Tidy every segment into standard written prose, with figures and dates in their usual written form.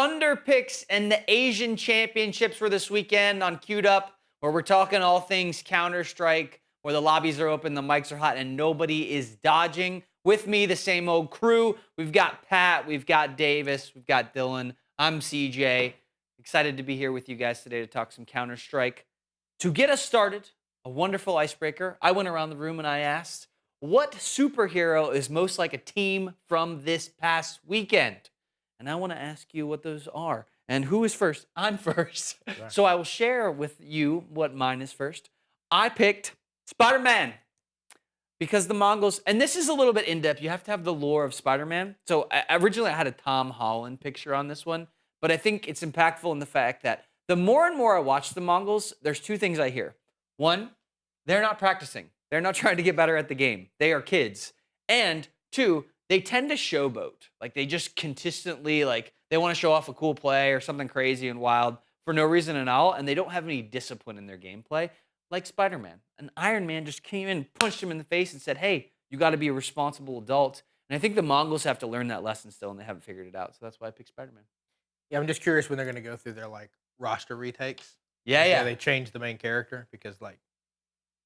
Thunder picks and the Asian Championships were this weekend on Queued Up, where we're talking all things Counter-Strike, where the lobbies are open, the mics are hot, and nobody is dodging. With me, the same old crew. We've got Pat, we've got Davis, we've got Dylan. I'm CJ. Excited to be here with you guys today to talk some Counter-Strike. To get us started, a wonderful icebreaker. I went around the room and I asked, what superhero is most like a team from this past weekend? And I want to ask you what those are. And who is first? I'm first. Right. So I will share with you what mine is first. I picked Spider-Man because the Mongolz, and this is a little bit in-depth. You have to have the lore of Spider-Man. So originally I had a Tom Holland picture on this one, but I think it's impactful in the fact that the more and more I watch the Mongolz, there's two things I hear. One, they're not practicing. They're not trying to get better at the game. They are kids. And two, they tend to showboat. Like they just consistently, like they want to show off a cool play or something crazy and wild for no reason at all. And they don't have any discipline in their gameplay. Like Spider-Man. An Iron Man just came in, punched him in the face and said, hey, you got to be a responsible adult. And I think the Mongolz have to learn that lesson still and they haven't figured it out. So that's why I picked Spider-Man. Yeah, I'm just curious when they're going to go through their like roster retakes. Yeah. They change the main character because like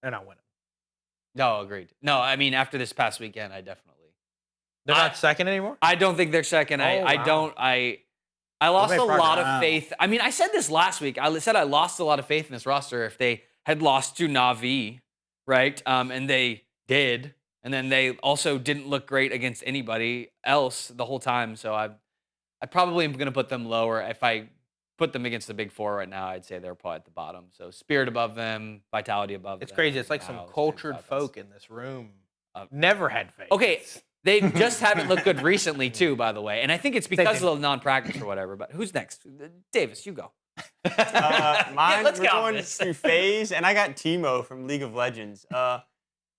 they're not winning. No, agreed. No, I mean, after this past weekend, I definitely. They're not second anymore? I don't think they're second. I lost a lot of faith. I mean, I said this last week. I said I lost a lot of faith in this roster if they had lost to Navi, right? And they did. And then they also didn't look great against anybody else the whole time. So I probably am going to put them lower. If I put them against the big four right now, I'd say they're probably at the bottom. So Spirit above them, Vitality above them. It's crazy. It's like some cultured folk in this room. Never had faith. Okay. They just haven't looked good recently, too, by the way. And I think it's because of the non-practice or whatever. But who's next? Davis, you go. Mine, we're going to FaZe, and I got Teemo from League of Legends.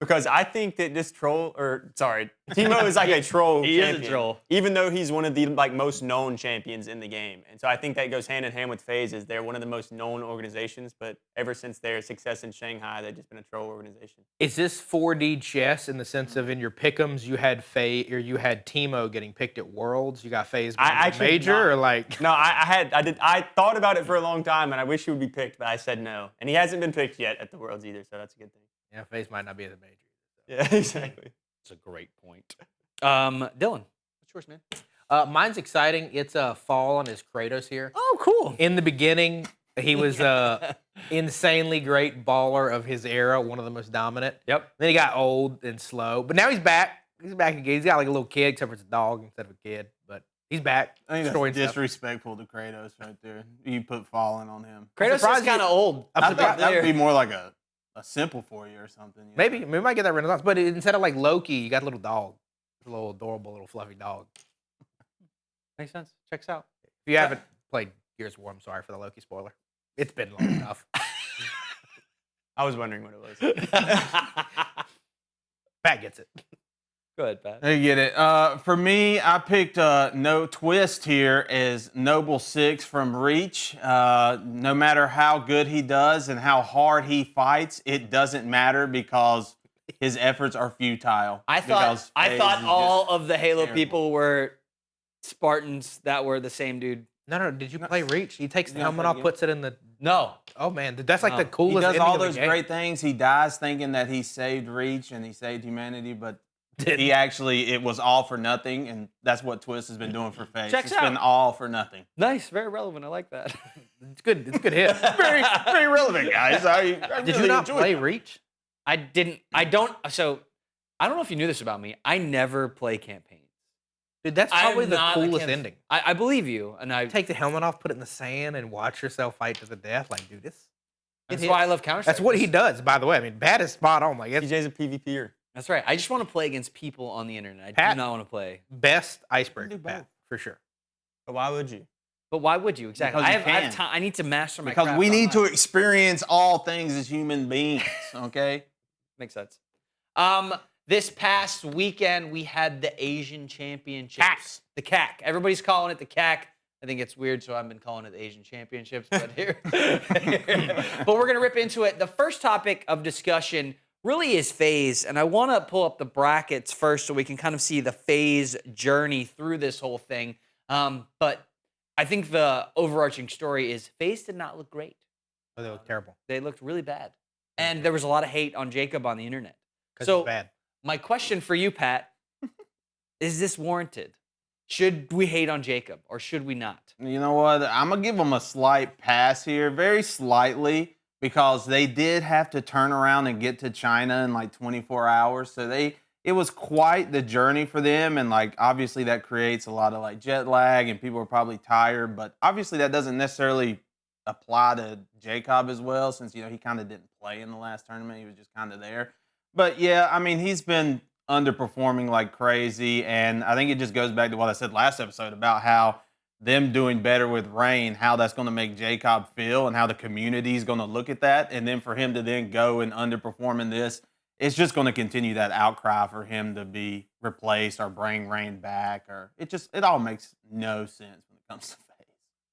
Because I think that this Teemo is like a troll He champion, is a troll. even though he's one of the like most known champions in the game. And so I think that goes hand in hand with FaZe, is they're one of the most known organizations, but ever since their success in Shanghai, they've just been a troll organization. Is this 4D chess in the sense of in your pick'ems you had you had Teemo getting picked at Worlds, you got FaZe going to Major, or like? No, I thought about it for a long time, and I wish he would be picked, but I said no. And he hasn't been picked yet at the Worlds either, so that's a good thing. Yeah, FaZe might not be at the Major. Yeah, exactly. That's a great point. Dylan, what's yours, man? Mine's exciting. It's a fall on his Kratos here. Oh, cool. In the beginning, he was insanely great baller of his era, one of the most dominant. Yep. Then he got old and slow, but now he's back. He's back again. He's got like a little kid, except for it's a dog instead of a kid. But he's back. I think that's disrespectful to Kratos right there. You put Fallen on him. Kratos is kind of old. I thought that would be more like a simple for you or something. You know? Maybe we might get that Renaissance, but instead of like Loki, you got a little dog, a little adorable, little fluffy dog. Makes sense. Checks out. If you haven't played Gears of War, I'm sorry for the Loki spoiler. It's been long enough. I was wondering what it was. Pat gets it. Go ahead, Pat. You get it. For me, I picked No Twist here as Noble 6 from Reach. No matter how good he does and how hard he fights, it doesn't matter because his efforts are futile. I thought all of the Halo people were Spartans that were the same dude. No. Did you play Reach? He takes the helmet off, puts it in the... No. Oh, man. That's like the coolest He does all those game. great things. He dies thinking that he saved Reach and he saved humanity, but... it was all for nothing, and that's what Twist has been doing for FaZe. It's been all for nothing. Nice, very relevant. I like that. It's good. It's a good hit. very relevant, guys. I Did you not play Reach? I didn't. I don't. So I don't know if you knew this about me. I never play campaigns. Dude, that's probably the coolest ending. I believe you, and I take the helmet off, put it in the sand, and watch yourself fight to the death. Like, dude, that's why I love Counter-Strike. That's what he does, by the way. I mean, Bat is spot on. Like, TJ's a PvPer. That's right. I just want to play against people on the internet. I do not want to play. Best icebreaker, Pat, for sure. But why would you? But why would you? Exactly. I have time. I need to master my craft. Because we need to experience all things as human beings, okay? Makes sense. This past weekend, we had the Asian Championships. The CAC. Everybody's calling it the CAC. I think it's weird, so I've been calling it the Asian Championships. But here. But we're going to rip into it. The first topic of discussion really is FaZe, and I want to pull up the brackets first so we can kind of see the FaZe journey through this whole thing. But I think the overarching story is FaZe did not look great. Oh, they look terrible. They looked really bad. And there was a lot of hate on Jacob on the internet. Because So it's bad. my question for you, Pat, is this warranted? Should we hate on Jacob or should we not? You know what? I'm going to give them a slight pass here, very slightly, because they did have to turn around and get to China in like 24 hours. So it was quite the journey for them. And like, obviously that creates a lot of like jet lag and people are probably tired, but obviously that doesn't necessarily apply to Jacob as well, since, he kind of didn't play in the last tournament. He was just kind of there. But yeah, I mean, he's been underperforming like crazy. And I think it just goes back to what I said last episode about how them doing better with Rain, how that's going to make Jacob feel and how the community is going to look at that. And then for him to then go and underperform in this, it's just going to continue that outcry for him to be replaced or bring Rain back. Or it all makes no sense when it comes to FaZe.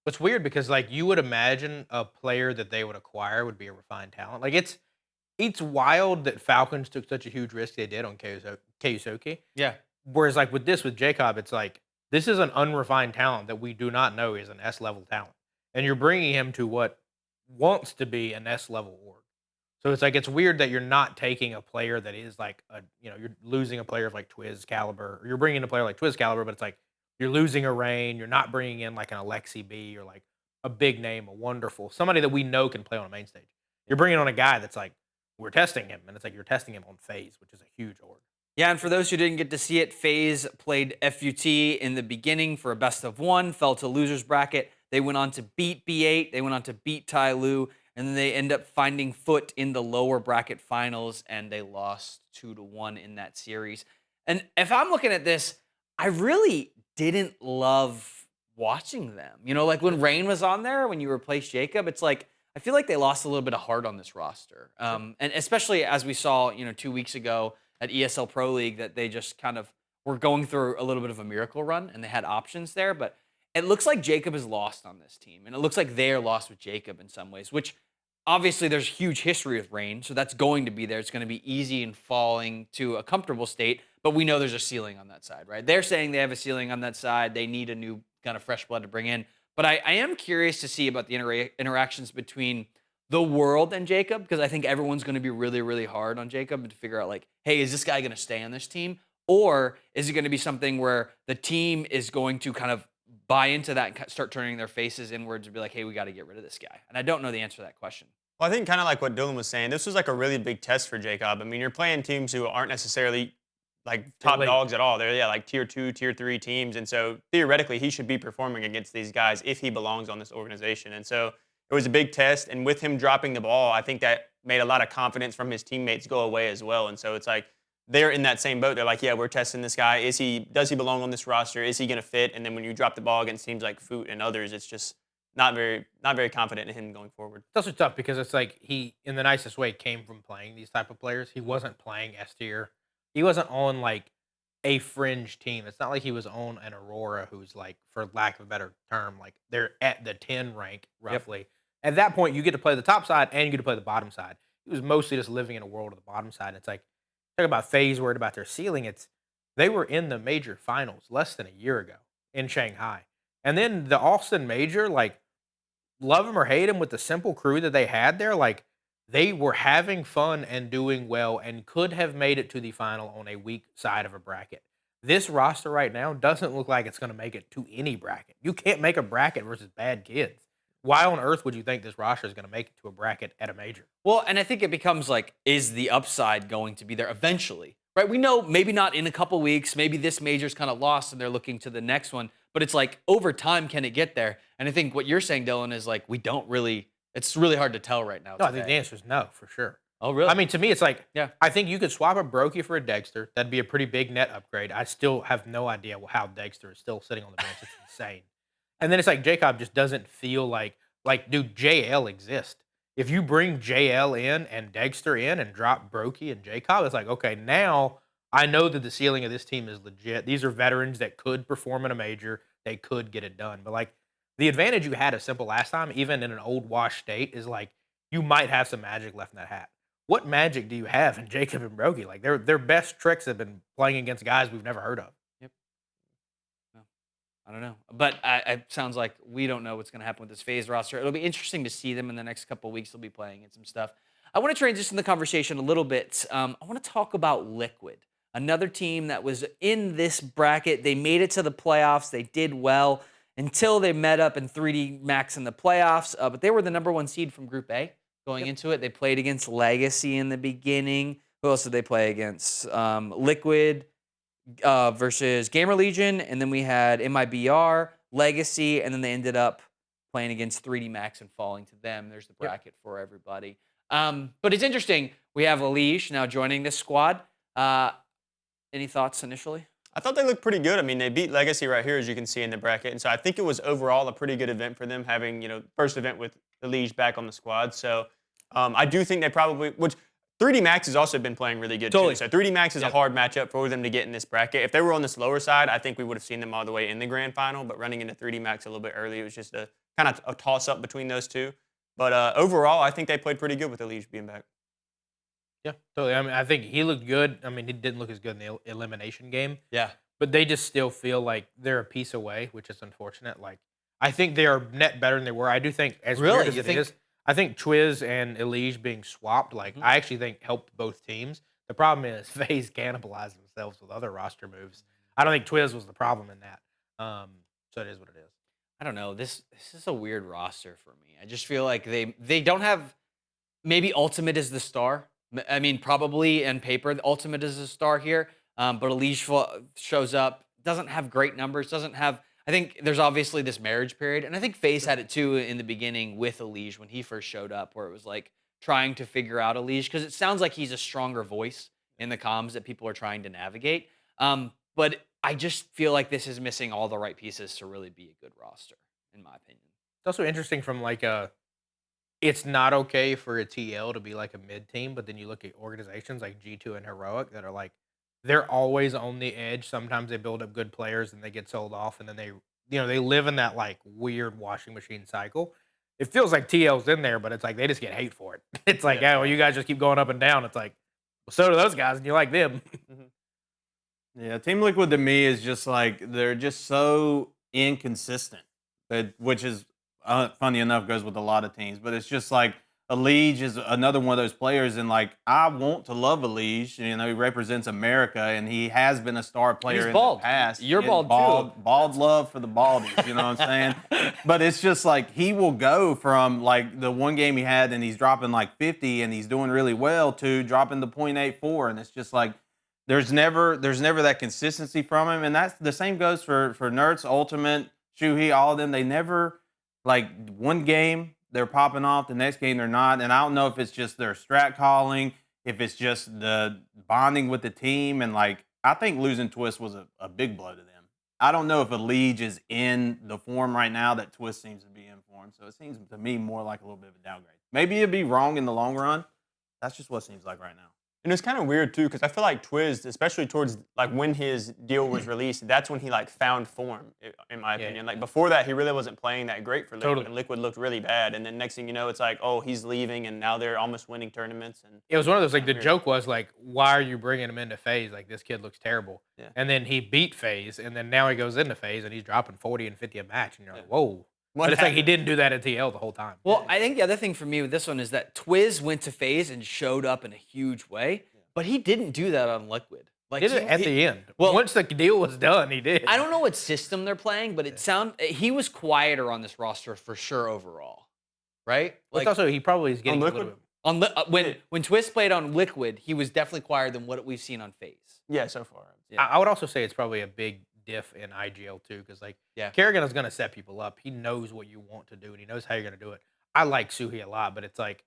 It's weird because like you would imagine a player that they would acquire would be a refined talent. Like it's wild that Falcons took such a huge risk they did on Kayusoki. Yeah. Whereas like with Jacob, it's like this is an unrefined talent that we do not know is an S-level talent. And you're bringing him to what wants to be an S-level org. So it's like it's weird that you're not taking a player that is like you're losing a player of like Twiz caliber. Or you're bringing in a player like Twiz caliber, but it's like you're losing a Rain. You're not bringing in like an Alexi B or like a big name, a wonderful, somebody that we know can play on a main stage. You're bringing on a guy that's like, we're testing him, and it's like you're testing him on FaZe, which is a huge org. Yeah, and for those who didn't get to see it, FaZe played FUT in the beginning for a best-of-1, fell to losers bracket. They went on to beat B8, they went on to beat Tai Lu, and then they end up finding foot in the lower bracket finals, and they lost 2-1 in that series. And if I'm looking at this, I really didn't love watching them. Like when Rain was on there, when you replaced Jacob, it's like, I feel like they lost a little bit of heart on this roster. And especially as we saw, 2 weeks ago at ESL Pro League, that they just kind of were going through a little bit of a miracle run and they had options there. But it looks like Jacob is lost on this team. And it looks like they're lost with Jacob in some ways, which obviously there's huge history with Rain. So that's going to be there. It's going to be easy and falling to a comfortable state. But we know there's a ceiling on that side, right? They're saying they have a ceiling on that side. They need a new kind of fresh blood to bring in. But I am curious to see about the interactions between the world and Jacob, because I think everyone's going to be really, really hard on Jacob to figure out like, hey, is this guy going to stay on this team? Or is it going to be something where the team is going to kind of buy into that and start turning their faces inwards and be like, hey, we got to get rid of this guy? And I don't know the answer to that question. Well, I think kind of like what Dylan was saying, this was like a really big test for Jacob. I mean, you're playing teams who aren't necessarily like top dogs at all. They're like tier 2, tier 3 teams. And so theoretically, he should be performing against these guys if he belongs on this organization. And so it was a big test. And with him dropping the ball, I think that made a lot of confidence from his teammates go away as well. And so it's like they're in that same boat. They're like, yeah, we're testing this guy. Does he belong on this roster? Is he going to fit? And then when you drop the ball against teams like Foot and others, it's just not very confident in him going forward. It's also tough because it's like he, in the nicest way, came from playing these type of players. He wasn't playing S tier. He wasn't on like a fringe team. It's not like he was on an Aurora who's like, for lack of a better term, like they're at the 10 rank roughly. Yep. At that point, you get to play the top side and you get to play the bottom side. He was mostly just living in a world of the bottom side. It's like, talk about FaZe worried about their ceiling. They were in the major finals less than a year ago in Shanghai. And then the Austin major, like, love him or hate him with the simple crew that they had there, like, they were having fun and doing well and could have made it to the final on a weak side of a bracket. This roster right now doesn't look like it's going to make it to any bracket. You can't make a bracket versus bad kids. Why on earth would you think this roster is going to make it to a bracket at a major? Well, and I think it becomes like, is the upside going to be there eventually? Right? We know maybe not in a couple weeks. Maybe this major's kind of lost and they're looking to the next one. But it's like, over time, can it get there? And I think what you're saying, Dylan, is like, it's really hard to tell right now. No, I think the answer is no, for sure. Oh, really? I mean, to me, it's like, yeah. I think you could swap a Brokey for a Dexter. That'd be a pretty big net upgrade. I still have no idea how Dexter is still sitting on the bench. It's insane. And then it's like, Jacob just doesn't feel like, dude, JL exists. If you bring JL in and Dexter in and drop Brokey and Jacob, it's like, okay, now I know that the ceiling of this team is legit. These are veterans that could perform in a major. They could get it done. But, like, the advantage you had at Simple last time, even in an old wash state, is, like, you might have some magic left in that hat. What magic do you have in Jacob and Brokey? Like, their best tricks have been playing against guys we've never heard of. Yep. I don't know. But it sounds like we don't know what's going to happen with this FaZe roster. It'll be interesting to see them in the next couple of weeks. They'll be playing and some stuff. I want to transition the conversation a little bit. I want to talk about Liquid, another team that was in this bracket. They made it to the playoffs. They did well until they met up in 3D Max in the playoffs. But they were the #1 seed from Group A going into it. They played against Legacy in the beginning. Who else did they play against? Liquid versus Gamer Legion, and then we had MIBR, Legacy, and then they ended up playing against 3D Max and falling to them. There's the bracket for everybody. But it's interesting. We have Elige now joining this squad. Any thoughts initially? I thought they looked pretty good. I mean, they beat Legacy right here, as you can see in the bracket. And so I think it was overall a pretty good event for them, having, first event with Elige back on the squad. So I do think they probably, which 3D Max has also been playing really good too. So 3D Max is a hard matchup for them to get in this bracket. If they were on this lower side, I think we would have seen them all the way in the grand final. But running into 3D Max a little bit early, it was just a kind of a toss-up between those two. But overall, I think they played pretty good with Elige being back. Yeah, totally. I mean, I think he looked good. I mean, he didn't look as good in the elimination game. Yeah. But they just still feel like they're a piece away, which is unfortunate. Like, I think they are net better than they were. I do think, as weird as it is, I think Twiz and Elige being swapped, like, I actually think helped both teams. The problem is FaZe cannibalized themselves with other roster moves. I don't think Twiz was the problem in that. So it is what it is. I don't know. This is a weird roster for me. I just feel like they don't have, maybe Ultimate is the star. I mean, probably in paper, the Ultimate is a star here. But Elige shows up, doesn't have great numbers, doesn't have, I think there's obviously this marriage period. And I think FaZe had it too in the beginning with Elige when he first showed up, where it was like trying to figure out Elige, because it sounds like he's a stronger voice in the comms that people are trying to navigate. But I just feel like this is missing all the right pieces to really be a good roster, in my opinion. It's also interesting from like it's not okay for a TL to be like a mid team, but then you look at organizations like G2 and Heroic that are like, they're always on the edge. Sometimes they build up good players and they get sold off, and then they live in that like weird washing machine cycle. It feels like TL's in there, but it's like they just get hate for it. It's like, well, you guys just keep going up and down. It's like, well, so do those guys, and you like them. Yeah, Team Liquid to me is just like, they're just so inconsistent, which is, funny enough, goes with a lot of teams. But it's just like, Elige is another one of those players, and like, I want to love Elige. He represents America, and he has been a star player in the past. You're bald too. Bald love for the baldies, you know what I'm saying? But it's just like, he will go from like the one game he had, and he's dropping like 50, and he's doing really well, to dropping the 0.84, and it's just like, there's never that consistency from him, and that's the same goes for Nertz, Ultimate, Shuhei, all of them. They never, like, one game they're popping off, the next game they're not, and I don't know if it's just their strat calling, if it's just the bonding with the team, and like, I think losing Twist was a big blow to them. I don't know if Elige is in the form right now that Twist seems to be in form, so it seems to me more like a little bit of a downgrade. Maybe it'd be wrong in the long run. That's just what it seems like right now. And it's kind of weird too, because I feel like Twiz, especially towards like when his deal was released, that's when he like found form, in my opinion. Like before that, he really wasn't playing that great for Liquid, and Liquid looked really bad. And then next thing you know, it's like, oh, he's leaving, and now they're almost winning tournaments. And it was one of those, like, the joke was like, why are you bringing him into FaZe? Like, this kid looks terrible. Yeah. And then he beat FaZe, and then now he goes into FaZe and he's dropping 40 and 50 a match, and you're like, whoa. But it's like he didn't do that at TL the whole time. Well, I think the other thing for me with this one is that Twiz went to FaZe and showed up in a huge way. But he didn't do that on Liquid. Like, he did it at the end. Well, once the deal was done, he did. I don't know what system they're playing, but he was quieter on this roster for sure overall, right? Like, also, he probably is getting Liquid. When Twist played on Liquid, he was definitely quieter than what we've seen on FaZe. Yeah, so far. Yeah. I would also say it's probably a big diff in IGL too, because like, Kerrigan is going to set people up. He knows what you want to do, and he knows how you're going to do it. I like Suhi a lot, but it's like,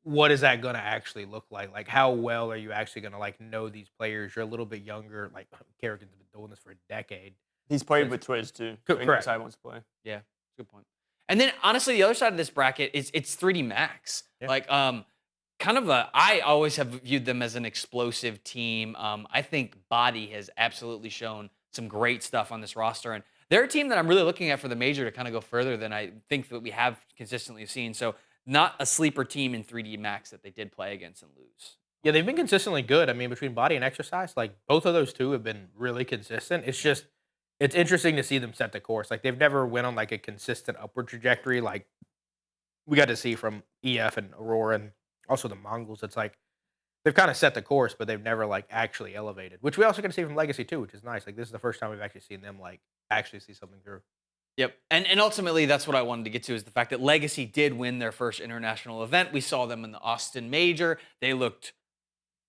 what is that going to actually look like? Like, how well are you actually going to like know these players? You're a little bit younger. Like, Kerrigan's been doing this for a decade. He's played with Twiz too. Correct. I wants to play. Yeah, good point. And then honestly, the other side of this bracket is it's 3D Max. Yeah. Like, kind of I always have viewed them as an explosive team. I think Body has absolutely shown some great stuff on this roster, and they're a team that I'm really looking at for the major to kind of go further than I think that we have consistently seen. So, not a sleeper team in 3D Max that they did play against and lose. Yeah, they've been consistently good. I mean, between Body and Exercise, like, both of those two have been really consistent. It's it's interesting to see them set the course. Like they've never went on like a consistent upward trajectory. Like we got to see from EF and Aurora and also the Mongolz. It's like they've kind of set the course, but they've never like actually elevated, which we also get to see from Legacy too, which is nice. Like this is the first time we've actually seen them like actually see something through. Yep. And ultimately, that's what I wanted to get to is the fact that Legacy did win their first international event. We saw them in the Austin Major. They looked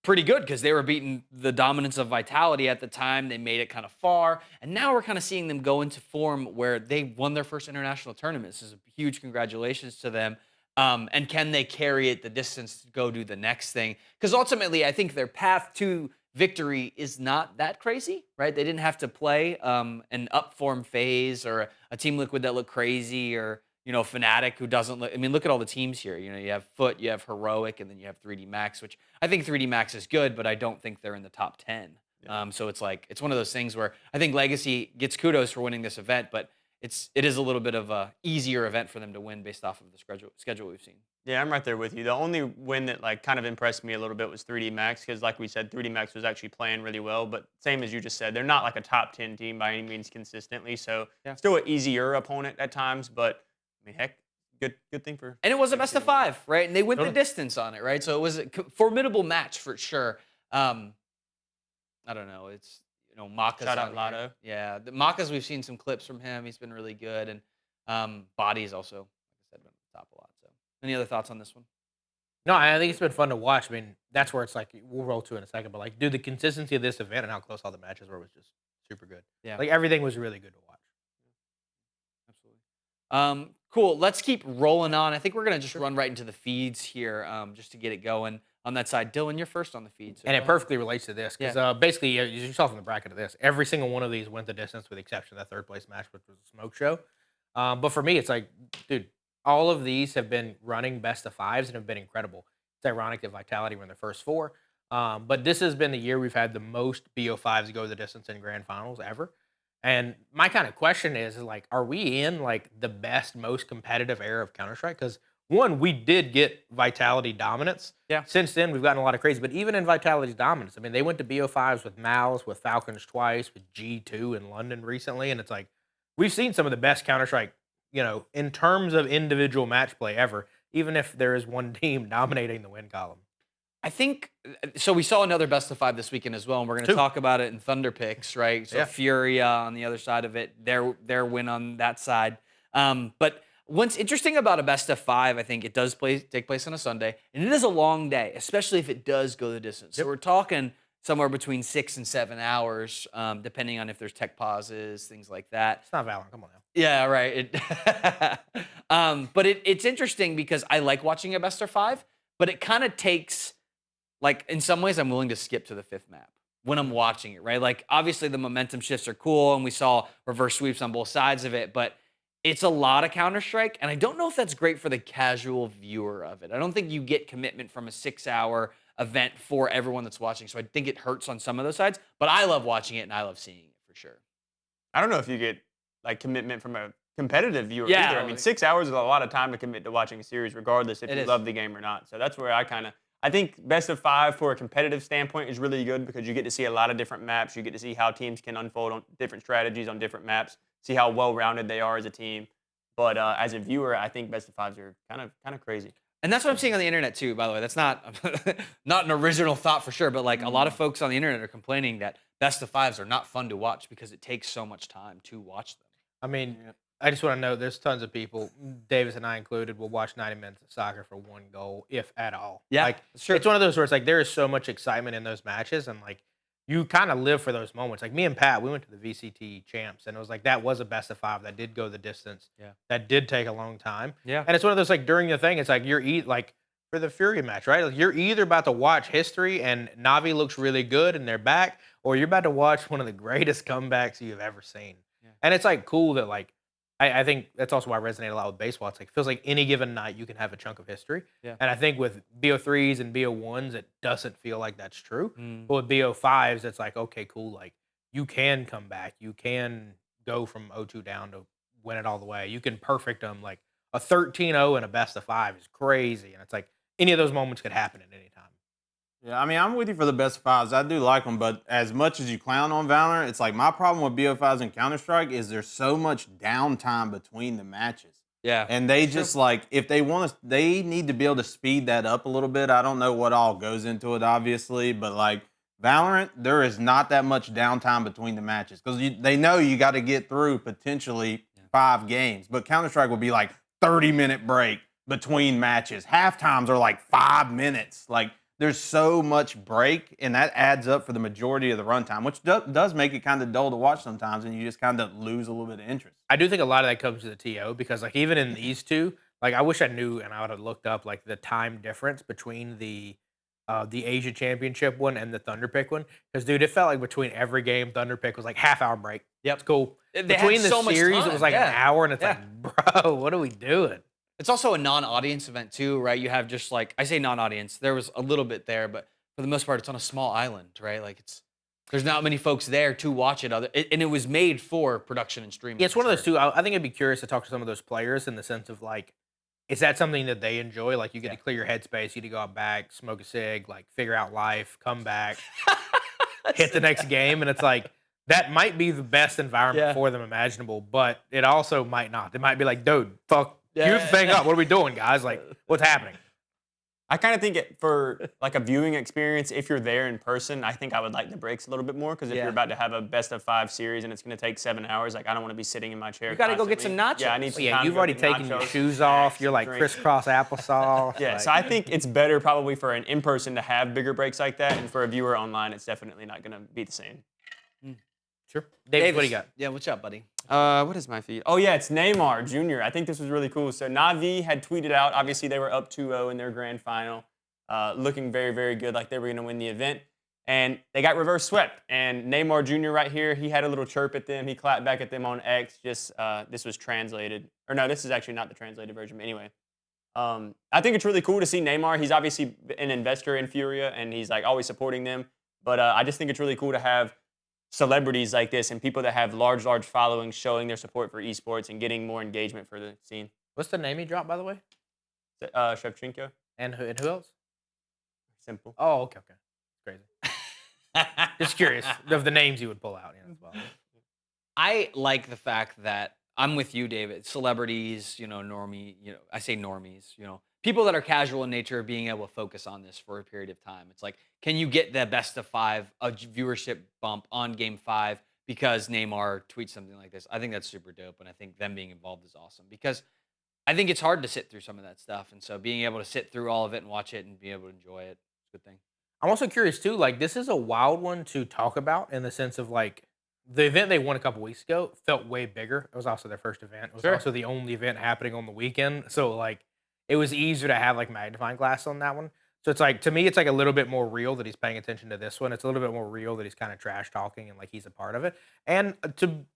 pretty good because they were beating the dominance of Vitality at the time. They made it kind of far. And now we're kind of seeing them go into form where they won their first international tournament. This is a huge congratulations to them. And can they carry it the distance to go do the next thing? Because ultimately, I think their path to victory is not that crazy, right? They didn't have to play an up form FaZe or a Team Liquid that looked crazy or, Fnatic who doesn't look. I mean, look at all the teams here. You have Foot, you have Heroic, and then you have 3D Max, which I think 3D Max is good, but I don't think they're in the top 10. Yeah. So it's one of those things where I think Legacy gets kudos for winning this event, but it is a little bit of a easier event for them to win based off of the schedule we've seen. Yeah, I'm right there with you. The only win that kind of impressed me a little bit was 3D Max because, like we said, 3D Max was actually playing really well. But same as you just said, they're not like a top 10 team by any means consistently. So still an easier opponent at times. But I mean, heck, good thing for. And it was a best of 5, right? And they went the distance on it, right? So it was a formidable match for sure. I don't know. It's Maka's shout out Lotto. Yeah, the Maka's, we've seen some clips from him. He's been really good, and Body's also, like I said, been on top a lot. So, any other thoughts on this one? No, I think it's been fun to watch. I mean, that's where it's like we'll roll to in a second, but like, dude, the consistency of this event and how close all the matches were was just super good. Yeah, like everything was really good to watch. Absolutely. Cool. Let's keep rolling on. I think we're gonna just run right into the feeds here, just to get it going on that side. Dylan, you're first on the feed. So and it perfectly relates to this because basically, you saw from the bracket of this, every single one of these went the distance with the exception of that third place match, which was a smoke show. But for me, it's like, dude, all of these have been running best of 5s and have been incredible. It's ironic that Vitality were in their first 4. But this has been the year we've had the most BO5s go the distance in grand finals ever. And my kind of question is like, are we in like the best, most competitive era of Counter-Strike? Because one, we did get Vitality dominance. Yeah. Since then, we've gotten a lot of crazy. But even in Vitality's dominance, I mean, they went to BO5s with Mals, with Falcons twice, with G2 in London recently. And it's like, we've seen some of the best Counter-Strike, in terms of individual match play ever, even if there is one team dominating the win column. I think so. We saw another best of 5 this weekend as well, and we're going to talk about it in Thunder Picks, right? So Furia on the other side of it, their win on that side. But what's interesting about a best of 5, I think it does take place on a Sunday, and it is a long day, especially if it does go the distance. So we're talking somewhere between 6 and 7 hours, depending on if there's tech pauses, things like that. It's not Valorant. Come on now. Yeah, right. But it's interesting because I like watching a best of 5, but it kind of takes. Like, in some ways, I'm willing to skip to the 5th map when I'm watching it, right? Like, obviously, the momentum shifts are cool, and we saw reverse sweeps on both sides of it, but it's a lot of Counter-Strike, and I don't know if that's great for the casual viewer of it. I don't think you get commitment from a 6-hour event for everyone that's watching, so I think it hurts on some of those sides, but I love watching it, and I love seeing it for sure. I don't know if you get, like, commitment from a competitive viewer either. I mean, 6 hours is a lot of time to commit to watching a series, regardless if you love the game or not. So that's where I think best of 5 for a competitive standpoint is really good because you get to see a lot of different maps. You get to see how teams can unfold on different strategies on different maps, see how well-rounded they are as a team. But as a viewer, I think best of 5s are kind of crazy. And that's what I'm seeing on the internet too, by the way. That's not not an original thought for sure, but like a lot of folks on the internet are complaining that best of 5s are not fun to watch because it takes so much time to watch them. I mean, I just want to know there's tons of people, Davis and I included, will watch 90 minutes of soccer for one goal, if at all. Yeah, like it's one of those where it's like there is so much excitement in those matches, and like you kind of live for those moments. Like me and Pat, we went to the VCT champs, and it was like that was a best of 5 that did go the distance. Yeah, that did take a long time. Yeah, and it's one of those like during the thing, it's like you're like for the Furia match, right? Like you're either about to watch history and Navi looks really good and they're back, or you're about to watch one of the greatest comebacks you've ever seen. Yeah. And it's like cool that like. I think that's also why I resonate a lot with baseball. It's like it feels like any given night you can have a chunk of history. Yeah. And I think with BO3s and BO1s, it doesn't feel like that's true. But with BO5s, it's like, okay, cool. Like you can come back. You can go from 0-2 down to win it all the way. You can perfect them. Like a 13-0 and a best of 5 is crazy. And it's like any of those moments could happen at any time. Yeah, I mean, I'm with you for the best fives. I do like them, but as much as you clown on Valorant, it's like my problem with BO5s and Counter-Strike is there's so much downtime between the matches. Yeah. And they just like, if they want to, they need to be able to speed that up a little bit. I don't know what all goes into it, obviously, but like Valorant, there is not that much downtime between the matches because they know you got to get through potentially 5 games. But Counter-Strike will be like 30-minute break between matches. Half times are like 5 minutes. Like, there's so much break, and that adds up for the majority of the runtime, which does make it kind of dull to watch sometimes, and you just kind of lose a little bit of interest. I do think a lot of that comes to the TO because, like, even in these two, like, I wish I knew and I would have looked up like the time difference between the Asia Championship one and the Thunder Pick one. Because, dude, it felt like between every game, Thunder Pick was like half-hour break. Yep. It's cool. Between the so much series, time. it was like an hour, and it's like, bro, what are we doing? It's also a non-audience event too, right? You have just like, I say non-audience. There was a little bit there, but for the most part, it's on a small island, right? Like there's not many folks there to watch it. And it was made for production and streaming. Yeah, it's one of those two. I think I'd be curious to talk to some of those players in the sense of like, is that something that they enjoy? Like, you get to clear your headspace, you get to go out back, smoke a cig, like figure out life, come back, hit the next game, and it's like that might be the best environment for them imaginable, but it also might not. They might be like, dude, fuck, cue the thing up. What are we doing, guys? Like, what's happening? I kind of think for like a viewing experience, if you're there in person, I think I would like the breaks a little bit more because if you're about to have a best-of-5 series and it's going to take 7 hours, like I don't want to be sitting in my chair. You got to go get some nachos. Yeah, I need some. Yeah, you've already taken your shoes off. You're like crisscross applesauce. Yeah, so I think it's better probably for an in-person to have bigger breaks like that, and for a viewer online, it's definitely not going to be the same. Sure. Davis, what do you got? Yeah, what's up, buddy? What is my feed? Oh, yeah, it's Neymar Jr. I think this was really cool. So Navi had tweeted out, obviously they were up 2-0 in their grand final, looking very, very good, like they were going to win the event. And they got reverse swept. And Neymar Jr. right here, he had a little chirp at them. He clapped back at them on X. Just this was translated. Or no, this is actually not the translated version. But anyway, I think it's really cool to see Neymar. He's obviously an investor in Furia, and he's like always supporting them. But I just think it's really cool to have celebrities like this and people that have large followings showing their support for esports and getting more engagement for the scene. What's the name he dropped, by the way? Shevchenko. And who else? Simple. Oh, okay. Crazy. Just curious of the names you would pull out. Yeah, as well. I like the fact that I'm with you, David. Celebrities, normie, I say normies, people that are casual in nature being able to focus on this for a period of time. It's like, can you get the best of 5, a viewership bump on game 5 because Neymar tweets something like this? I think that's super dope, and I think them being involved is awesome because I think it's hard to sit through some of that stuff, and so being able to sit through all of it and watch it and be able to enjoy it, it's a good thing. I'm also curious too, like this is a wild one to talk about in the sense of like the event they won a couple weeks ago felt way bigger. It was also their first event. It was also the only event happening on the weekend. So like it was easier to have like magnifying glass on that one. So it's like, to me, it's like a little bit more real that he's paying attention to this one. It's a little bit more real that he's kind of trash talking and like he's a part of it. And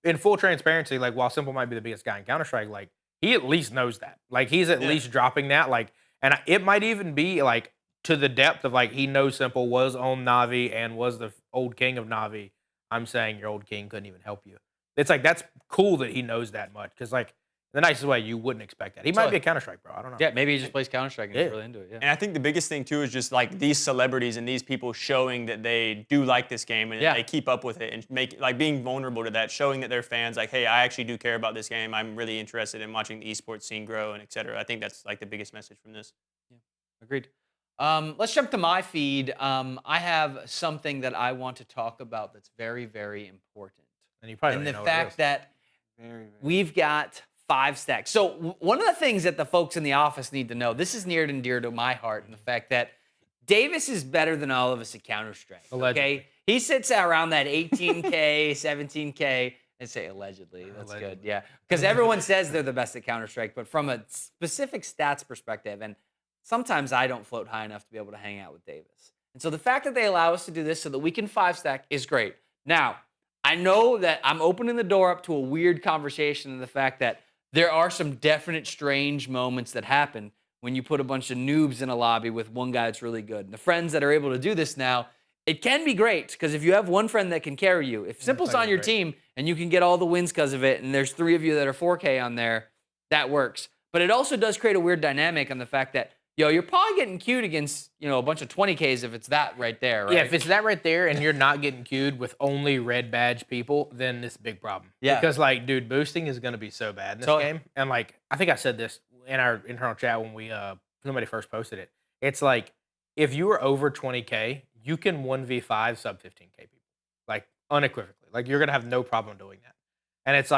in full transparency, like while Simple might be the biggest guy in Counter-Strike, like he at least knows that. Like he's at least dropping that. Like, and it might even be like to the depth of like he knows Simple was on Navi and was the old king of Navi. I'm saying your old king couldn't even help you. It's like that's cool that he knows that much because like the nicest way you wouldn't expect that. He might be a Counter-Strike bro. I don't know. Yeah, maybe he just plays Counter-Strike and he's really into it. Yeah. And I think the biggest thing too is just like these celebrities and these people showing that they do like this game and they keep up with it and make like being vulnerable to that, showing that they're fans. Like, hey, I actually do care about this game. I'm really interested in watching the esports scene grow and et cetera. I think that's like the biggest message from this. Yeah, agreed. Let's jump to my feed. I have something that I want to talk about that's very, very important. And you probably and know the what fact that we've got 5 stacks. So one of the things that the folks in the office need to know, this is near and dear to my heart, and the fact that Davis is better than all of us at Counter-Strike. Okay, he sits around that 18K, 17K. I say allegedly. That's good. Yeah, because everyone says they're the best at Counter-Strike, but from a specific stats perspective, and sometimes I don't float high enough to be able to hang out with Davis. And so the fact that they allow us to do this so that we can 5-stack is great. Now, I know that I'm opening the door up to a weird conversation and the fact that there are some definite strange moments that happen when you put a bunch of noobs in a lobby with one guy that's really good. And the friends that are able to do this now, it can be great because if you have one friend that can carry you, if Simple's on your team and you can get all the wins because of it, and there's 3 of you that are 4K on there, that works. But it also does create a weird dynamic on the fact that Yo, you're probably getting queued against, a bunch of 20Ks if it's that right there, right? Yeah, if it's that right there and you're not getting queued with only red badge people, then it's a big problem. Yeah. Because, dude, boosting is going to be so bad in this game. And, I think I said this in our internal chat when somebody first posted it. It's if you are over 20K, you can 1v5 sub 15K people. Unequivocally. You're going to have no problem doing that. And it's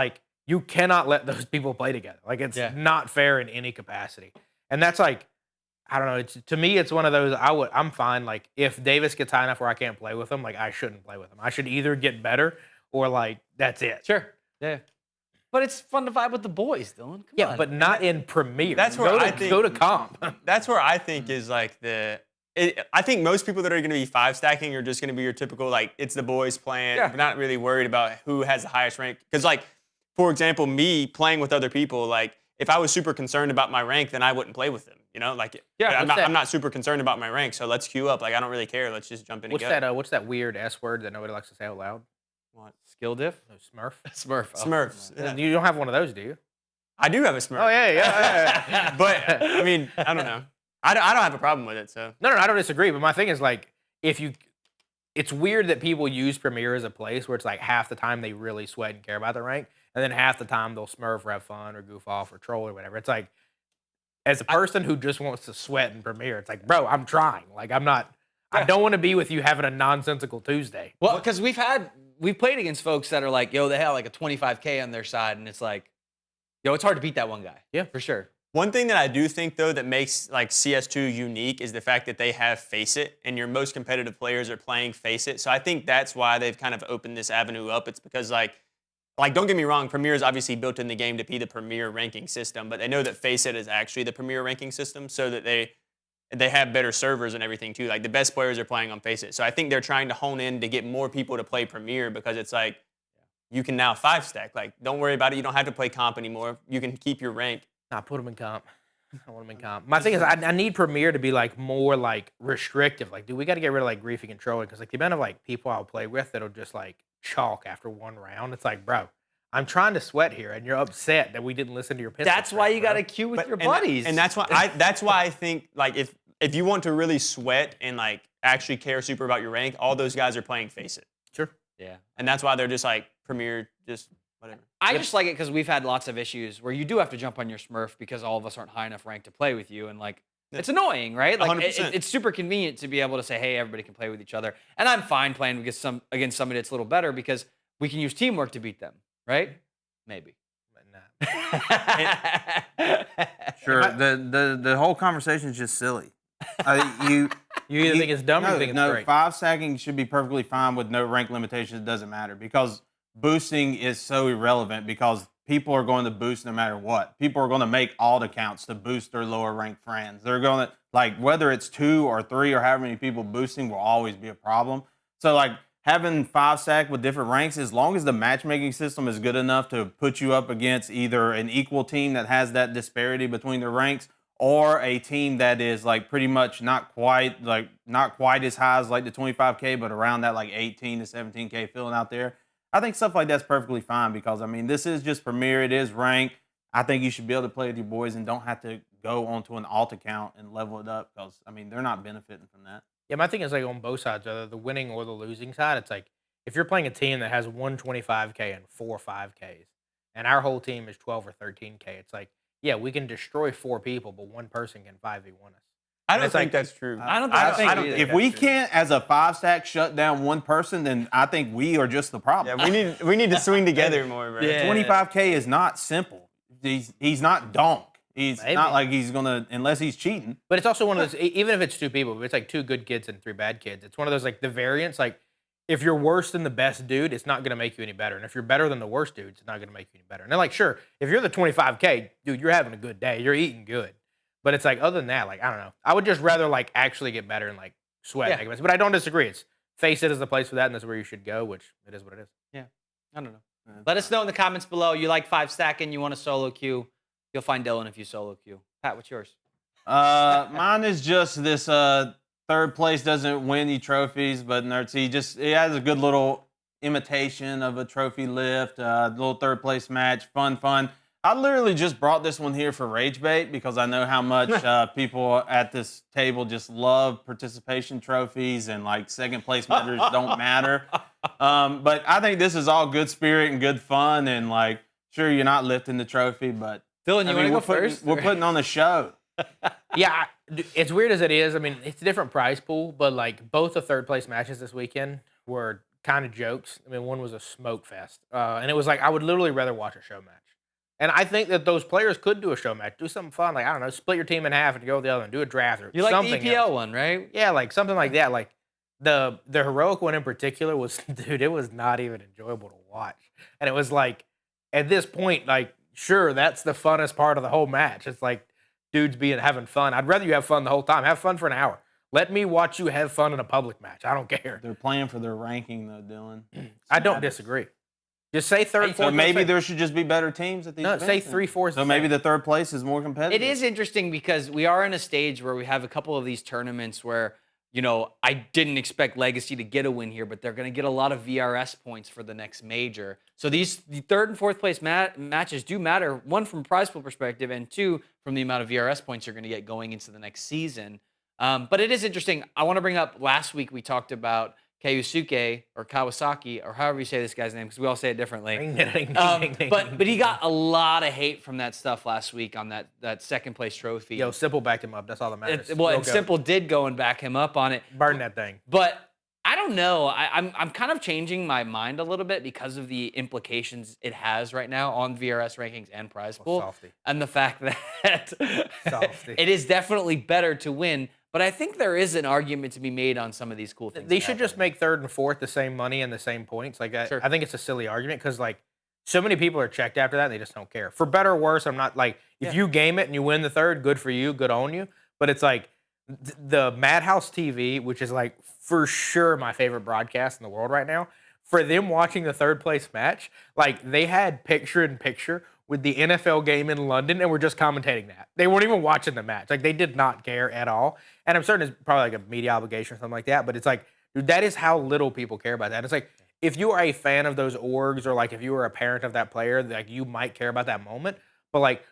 you cannot let those people play together. It's not fair in any capacity. And that's I don't know. To me, it's one of those. I'm fine. If Davis gets high enough where I can't play with him, I shouldn't play with him. I should either get better or that's it. Sure. Yeah. But it's fun to vibe with the boys, Dylan. Come on. But not in Premier. That's where I think go to comp. That's where I think is I think most people that are going to be 5-stacking are just going to be your typical it's the boys playing. Yeah. We're not really worried about who has the highest rank. Because for example, me playing with other people, if I was super concerned about my rank, then I wouldn't play with them. I'm not super concerned about my rank, so let's queue up. I don't really care. Let's just jump in and go. What's that weird S word that nobody likes to say out loud? What? Skill diff? No, Smurf. Smurf. Oh. Smurfs. Yeah. You don't have one of those, do you? I do have a Smurf. Oh, yeah. But, I mean, I don't know. I don't have a problem with it, so. No, I don't disagree. But my thing is, it's weird that people use Premier as a place where it's half the time they really sweat and care about their rank, and then half the time they'll Smurf or have fun or goof off or troll or whatever. It's as a person who just wants to sweat in Premier, it's bro, I'm trying. I'm not. I don't want to be with you having a nonsensical Tuesday. Well, because we've played against folks that are they have a 25K on their side, and it's it's hard to beat that one guy. Yeah, for sure. One thing that I do think, though, that makes CS2 unique is the fact that they have Face It, and your most competitive players are playing Face It. So I think that's why they've kind of opened this avenue up. It's because, don't get me wrong, Premier is obviously built in the game to be the premier ranking system, but they know that Face It is actually the premier ranking system so that they have better servers and everything, too. The best players are playing on Face It. So I think they're trying to hone in to get more people to play Premier because it's you can now 5-stack. Don't worry about it. You don't have to play comp anymore. You can keep your rank. Nah, put them in comp. I want them in comp. My thing is, I need Premier to be more restrictive. Dude, we got to get rid of griefing and trolling because the amount of people I'll play with that'll just chalk after one round. It's bro, I'm trying to sweat here, and you're upset that we didn't listen to your pistol. That's why you got to queue with your buddies. And that's why I think if you want to really sweat and actually care super about your rank, all those guys are playing Face It. Sure. Yeah. And that's why they're just Premier, just whatever. I just like it because we've had lots of issues where you do have to jump on your Smurf because all of us aren't high enough rank to play with you, and it's annoying, right? 100%. It's super convenient to be able to say, hey, everybody can play with each other, and I'm fine playing against somebody that's a little better because we can use teamwork to beat them, right? Maybe. But nah. Sure. The whole conversation is just silly. You either think it's dumb or you think it's great. 5-stacking should be perfectly fine with no rank limitations. It doesn't matter because boosting is so irrelevant because people are going to boost no matter what. People are going to make alt accounts to boost their lower ranked friends. They're going to, whether it's 2 or 3 or however many people boosting will always be a problem. So, having 5-stack with different ranks, as long as the matchmaking system is good enough to put you up against either an equal team that has that disparity between their ranks or a team that is pretty much not quite as high as the 25K, but around that 18 to 17K filling out there. I think stuff like that's perfectly fine because this is just Premier. It is ranked. I think you should be able to play with your boys and don't have to go onto an alt account and level it up because they're not benefiting from that. Yeah, my thing is on both sides, whether the winning or the losing side, it's if you're playing a team that has 125K and 4 5Ks, and our whole team is 12 or 13K, it's yeah, we can destroy 4 people, but one person can 5v1 us. I don't think that's true. I don't think if we can't, as a 5-stack, shut down one person, then I think we are just the problem. Yeah, we need to swing together more, bro. Yeah. 25K is not simple. He's not donk. He's Maybe. not he's gonna unless he's cheating. But it's also one of those. Even if it's 2 people, if it's 2 good kids and 3 bad kids, it's one of those the variance. If you're worse than the best dude, it's not gonna make you any better. And if you're better than the worst dude, it's not gonna make you any better. And they're sure, if you're the 25K dude, you're having a good day. You're eating good. But it's other than that, I don't know. I would just rather actually get better and sweat. Yeah. But I don't disagree. It's Face It is the place for that, and that's where you should go, which it is what it is. Yeah. I don't know. Let us know in the comments below. You like 5-stacking, you want a solo queue. You'll find Dylan if you solo queue. Pat, what's yours? Mine is just this third place doesn't win you trophies, but Nertz, he has a good little imitation of a trophy lift, little third place match, fun. I literally just brought this one here for rage bait because I know how much people at this table just love participation trophies and like second place matters don't matter. But I think this is all good spirit and good fun and like, sure, you're not lifting the trophy, but Dylan, you want to go first? We're putting on the show. Yeah, it's weird as it is. I mean, it's a different prize pool, but like both the third place matches this weekend were kind of jokes. I mean, one was a smoke fest, and it was like I would literally rather watch a show match. And I think that those players could do a show match, do something fun, like I don't know, split your team in half and go with the other one, do a draft or You like something the EPL else. one, right? Yeah, like something like that. Like the heroic one in particular was, dude, it was not even enjoyable to watch. And it was like at this point, like sure, that's the funnest part of the whole match. It's like dudes having fun. I'd rather you have fun the whole time. Have fun for an hour. Let me watch you have fun in a public match. I don't care. They're playing for their ranking though, Dylan. I don't disagree. Just say third, So fourth. maybe there should just be better teams at these No, events. say 3, 4. So maybe the third place is more competitive. It is interesting because we are in a stage where we have a couple of these tournaments where, you know, I didn't expect Legacy to get a win here, but they're going to get a lot of VRS points for the next major. So the third and fourth place matches do matter, one from prize pool perspective and two from the amount of VRS points you're going to get going into the next season. But it is interesting. I want to bring up last week we talked about Kawasaki or however you say this guy's name because we all say it differently. But he got a lot of hate from that stuff last week on that second place trophy. Yo, Simple backed him up. That's all that matters. And Simple did go and back him up on it. Burn that thing. But I don't know. I'm kind of changing my mind a little bit because of the implications it has right now on VRS rankings and prize pool, Softy. and the fact that Softy. it is definitely better to win. But I think there is an argument to be made on some of these cool things. They should just make third and fourth the same money and the same points. Like Sure. I think it's a silly argument because like so many people are checked after that and they just don't care. For better or worse, I'm not like if you game it and you win the third, good for you, good on you. But it's like the Madhouse TV, which is like for sure my favorite broadcast in the world right now. For them watching the third place match, like they had picture in picture with the NFL game in London and were just commentating that. They weren't even watching the match. Like they did not care at all. And I'm certain it's probably like a media obligation or something like that. But it's like, dude, that is how little people care about that. It's like if you are a fan of those orgs or like if you were a parent of that player, like you might care about that moment. But like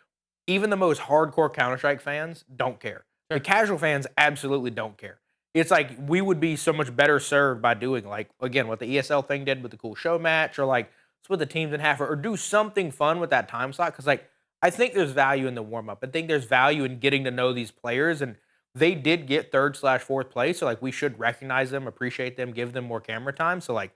even the most hardcore Counter-Strike fans don't care. The casual fans absolutely don't care. It's like we would be so much better served by doing like, again, what the ESL thing did with the cool show match or like split the teams in half or do something fun with that time slot. Because like I think there's value in the warm-up. I think there's value in getting to know these players. And they did get 3rd/4th place. So like we should recognize them, appreciate them, give them more camera time. So like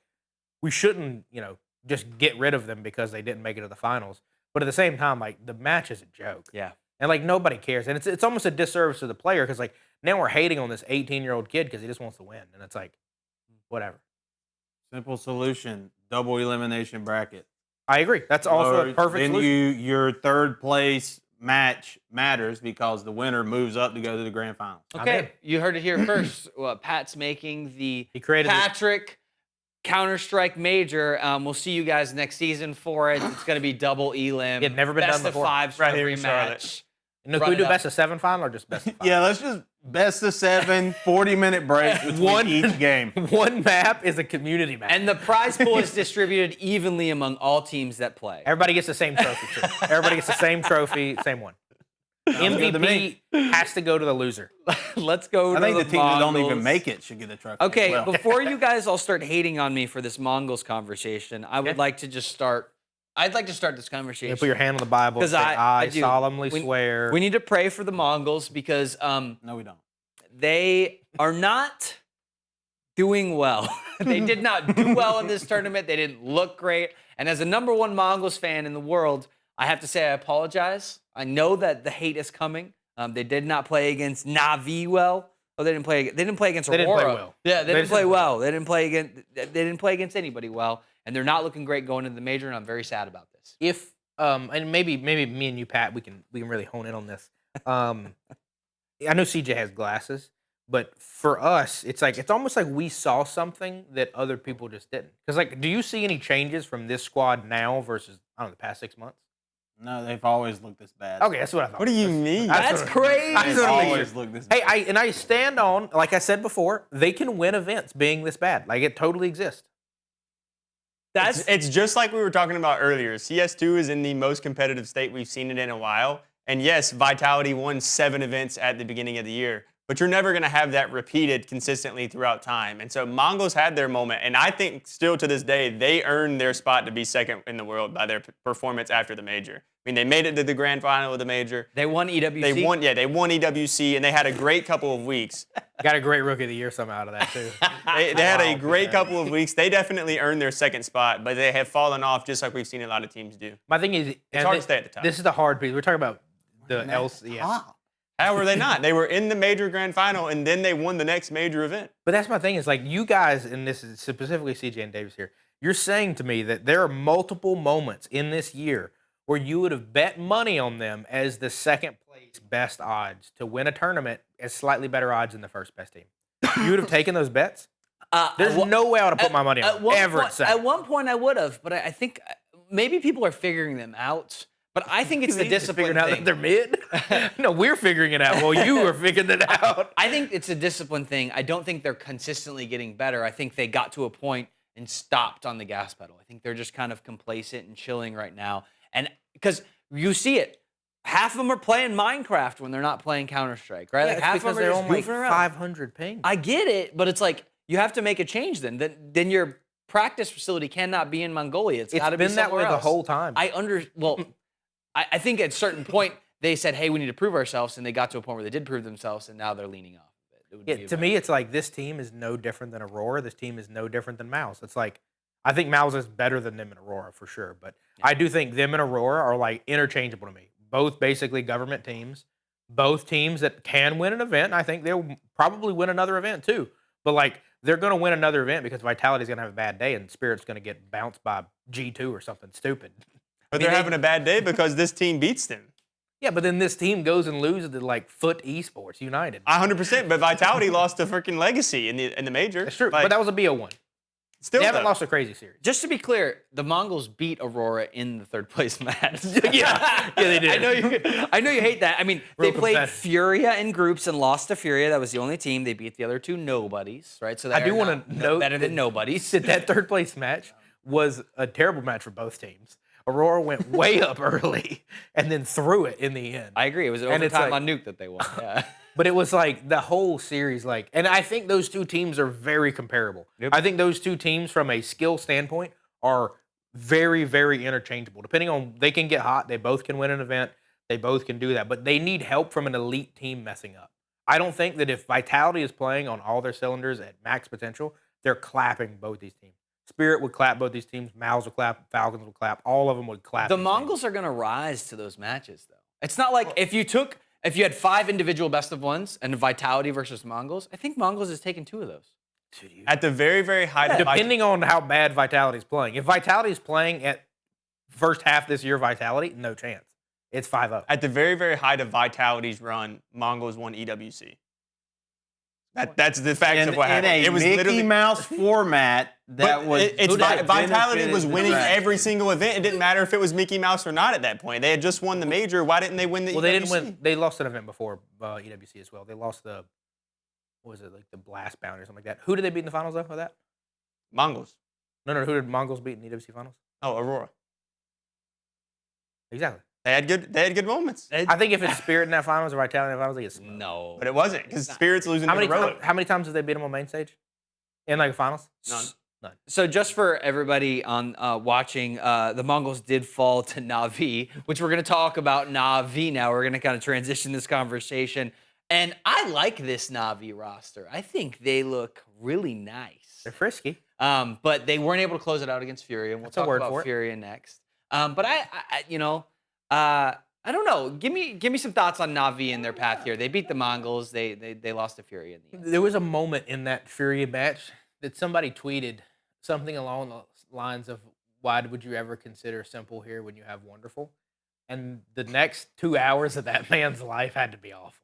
we shouldn't, you know, just get rid of them because they didn't make it to the finals. But at the same time, like the match is a joke. Yeah. And like nobody cares. And it's almost a disservice to the player because like now we're hating on this 18-year-old kid because he just wants to win. And it's like, whatever. Simple solution, double elimination bracket. I agree. That's also a perfect then solution. Your third place match matters because the winner moves up to go to the grand final. Okay, you heard it here first. Pat's making the He created Patrick Counter-Strike Major. We'll see you guys next season for it. It's going to be double elim. It never been done before. Best-of-5s Right for here every in Charlotte. match. No, can we do best-of-7 final or just best-of-5? Yeah, let's just best of 7, 40-minute break between each game. One map is a community map. And the prize pool is distributed evenly among all teams that play. Everybody gets the same trophy, too. Everybody gets the same trophy, same one. MVP has to go to the loser. Let's go I to think the team that don't even Mongolz. make it should get a trophy. Okay, as well. before you guys all start hating on me for this Mongolz conversation, I would like to just start. I'd like to start this conversation. You put your hand on the Bible and 'Cause say, I I do. solemnly We- swear. We need to pray for the Mongols because No, we don't. they are not doing well. They did not do well in this tournament. They didn't look great. And as a #1 Mongols fan in the world, I have to say I apologize. I know that the hate is coming. They did not play against Navi well. Oh, they didn't play against They didn't play Aurora. well. Yeah, they They didn't play didn't- well. They didn't play against anybody well, and they're not looking great going into the major. And I'm very sad about this. If and maybe me and you, Pat, we can really hone in on this. I know CJ has glasses, but for us, it's almost like we saw something that other people just didn't. Because like, do you see any changes from this squad now versus I don't know the past 6 months? No, they've always looked this bad. Okay, that's what I thought. What do you mean? That's crazy. I They've sort of think- always looked this bad. Hey, I stand on, like I said before, they can win events being this bad. Like it totally exists. It's just like we were talking about earlier. CS2 is in the most competitive state we've seen it in a while. And yes, Vitality won 7 events at the beginning of the year, but you're never going to have that repeated consistently throughout time. And so Mongolz had their moment, and I think still to this day, they earned their spot to be second in the world by their performance after the major. I mean, they made it to the grand final of the major. They won EWC. They won EWC, and they had a great couple of weeks. Got a great rookie of the year somehow out of that, too. They had a great couple of weeks. They definitely earned their second spot, but they have fallen off just like we've seen a lot of teams do. My thing is, it's hard to stay at the top. This is the hard piece. We're talking about the LCS. How were they not? They were in the major grand final, and then they won the next major event. But that's my thing is, like, you guys, and this is specifically CJ and Davis here, you're saying to me that there are multiple moments in this year where you would have bet money on them as the second place best odds to win a tournament as slightly better odds than the first best team. You would have taken those bets? There's no way I would have put my money on them ever. At one point I would have, but I think maybe people are figuring them out. But I think it's the discipline figuring out thing. that they're mid? No, we're figuring it out. Well, you are figuring it out. I think it's a discipline thing. I don't think they're consistently getting better. I think they got to a point and stopped on the gas pedal. I think they're just kind of complacent and chilling right now. And because you see it, half of them are playing Minecraft when they're not playing Counter-Strike, right? Yeah, like half of them are they're just on like goofing around. 500 ping. I get it, but it's like you have to make a change then. Then your practice facility cannot be in Mongolia. It's got to be been that way somewhere else. the whole time. I think at a certain point they said, hey, we need to prove ourselves, and they got to a point where they did prove themselves, and now they're leaning off of it. To me, it's like this team is no different than Aurora. This team is no different than Mouse. It's like, I think Mouse is better than them in Aurora for sure, but yeah. I do think them and Aurora are like interchangeable to me. Both basically government teams, both teams that can win an event. I think they'll probably win another event too. But like, they're going to win another event because Vitality's going to have a bad day and Spirit's going to get bounced by G2 or something stupid. But they're having a bad day because this team beats them. Yeah, but then this team goes and loses to like Foot Esports United. 100%. But Vitality lost to freaking Legacy in the major. That's true. Like, but that was a BO1. Still, they haven't lost a crazy series. Just to be clear, the Mongolz beat Aurora in the third place match. yeah, they did. I know you hate that. I mean, Real they played Furia in groups and lost to Furia. That was the only team. They beat the other two nobodies, right? So I do want to note better than nobodies. That third place match was a terrible match for both teams. Aurora went way up early and then threw it in the end. I agree. It was an overtime on Nuke that they won. Yeah. But it was like the whole series, like, and I think those two teams are very comparable. Yep. I think those two teams, from a skill standpoint, are very, very interchangeable. Depending on, they can get hot, they both can win an event, they both can do that, but they need help from an elite team messing up. I don't think that if Vitality is playing on all their cylinders at max potential, they're clapping both these teams. Spirit would clap both these teams, Mouse would clap, Falcons would clap, all of them would clap. The Mongols are going to rise to those matches, though. It's not like if you had 5 individual best-of-1s and Vitality versus Mongols, I think Mongols has taken 2 of those. At the very, very high... Depending on how bad Vitality's playing. If Vitality's playing at first half this year, Vitality, no chance. It's 5-0. At the very, very height of Vitality's run, Mongols won EWC. That's the facts of what happened. It was Mickey Mouse format that was... Vitality was winning every single event. It didn't matter if it was Mickey Mouse or not at that point. They had just won the major. Why didn't they win the EWC? They didn't win. They lost an event before EWC as well. They lost the, what was it, like the Blast Bounty or something like that. Who did they beat in the finals, though, for that? Mongols. No, who did Mongols beat in the EWC finals? Oh, Aurora. Exactly. They had good moments. I think if it's Spirit in that finals or Vitality in that finals, they get smoked. No. But it wasn't, because Spirit's losing to Heroic. How many times did they beat them on main stage? In like finals? None. So just for everybody on watching, the Mongols did fall to Navi, which we're going to talk about Navi now. We're going to kind of transition this conversation. And I like this Navi roster. I think they look really nice. They're frisky. But they weren't able to close it out against Furia, and we'll talk about Furia next. But I don't know. Give me some thoughts on Navi and their path here. They beat the Mongols. They lost to Furia in the end. There was a moment in that Furia match that somebody tweeted something along the lines of, "Why would you ever consider simple here when you have wonderful?" And the next 2 hours of that man's life had to be awful.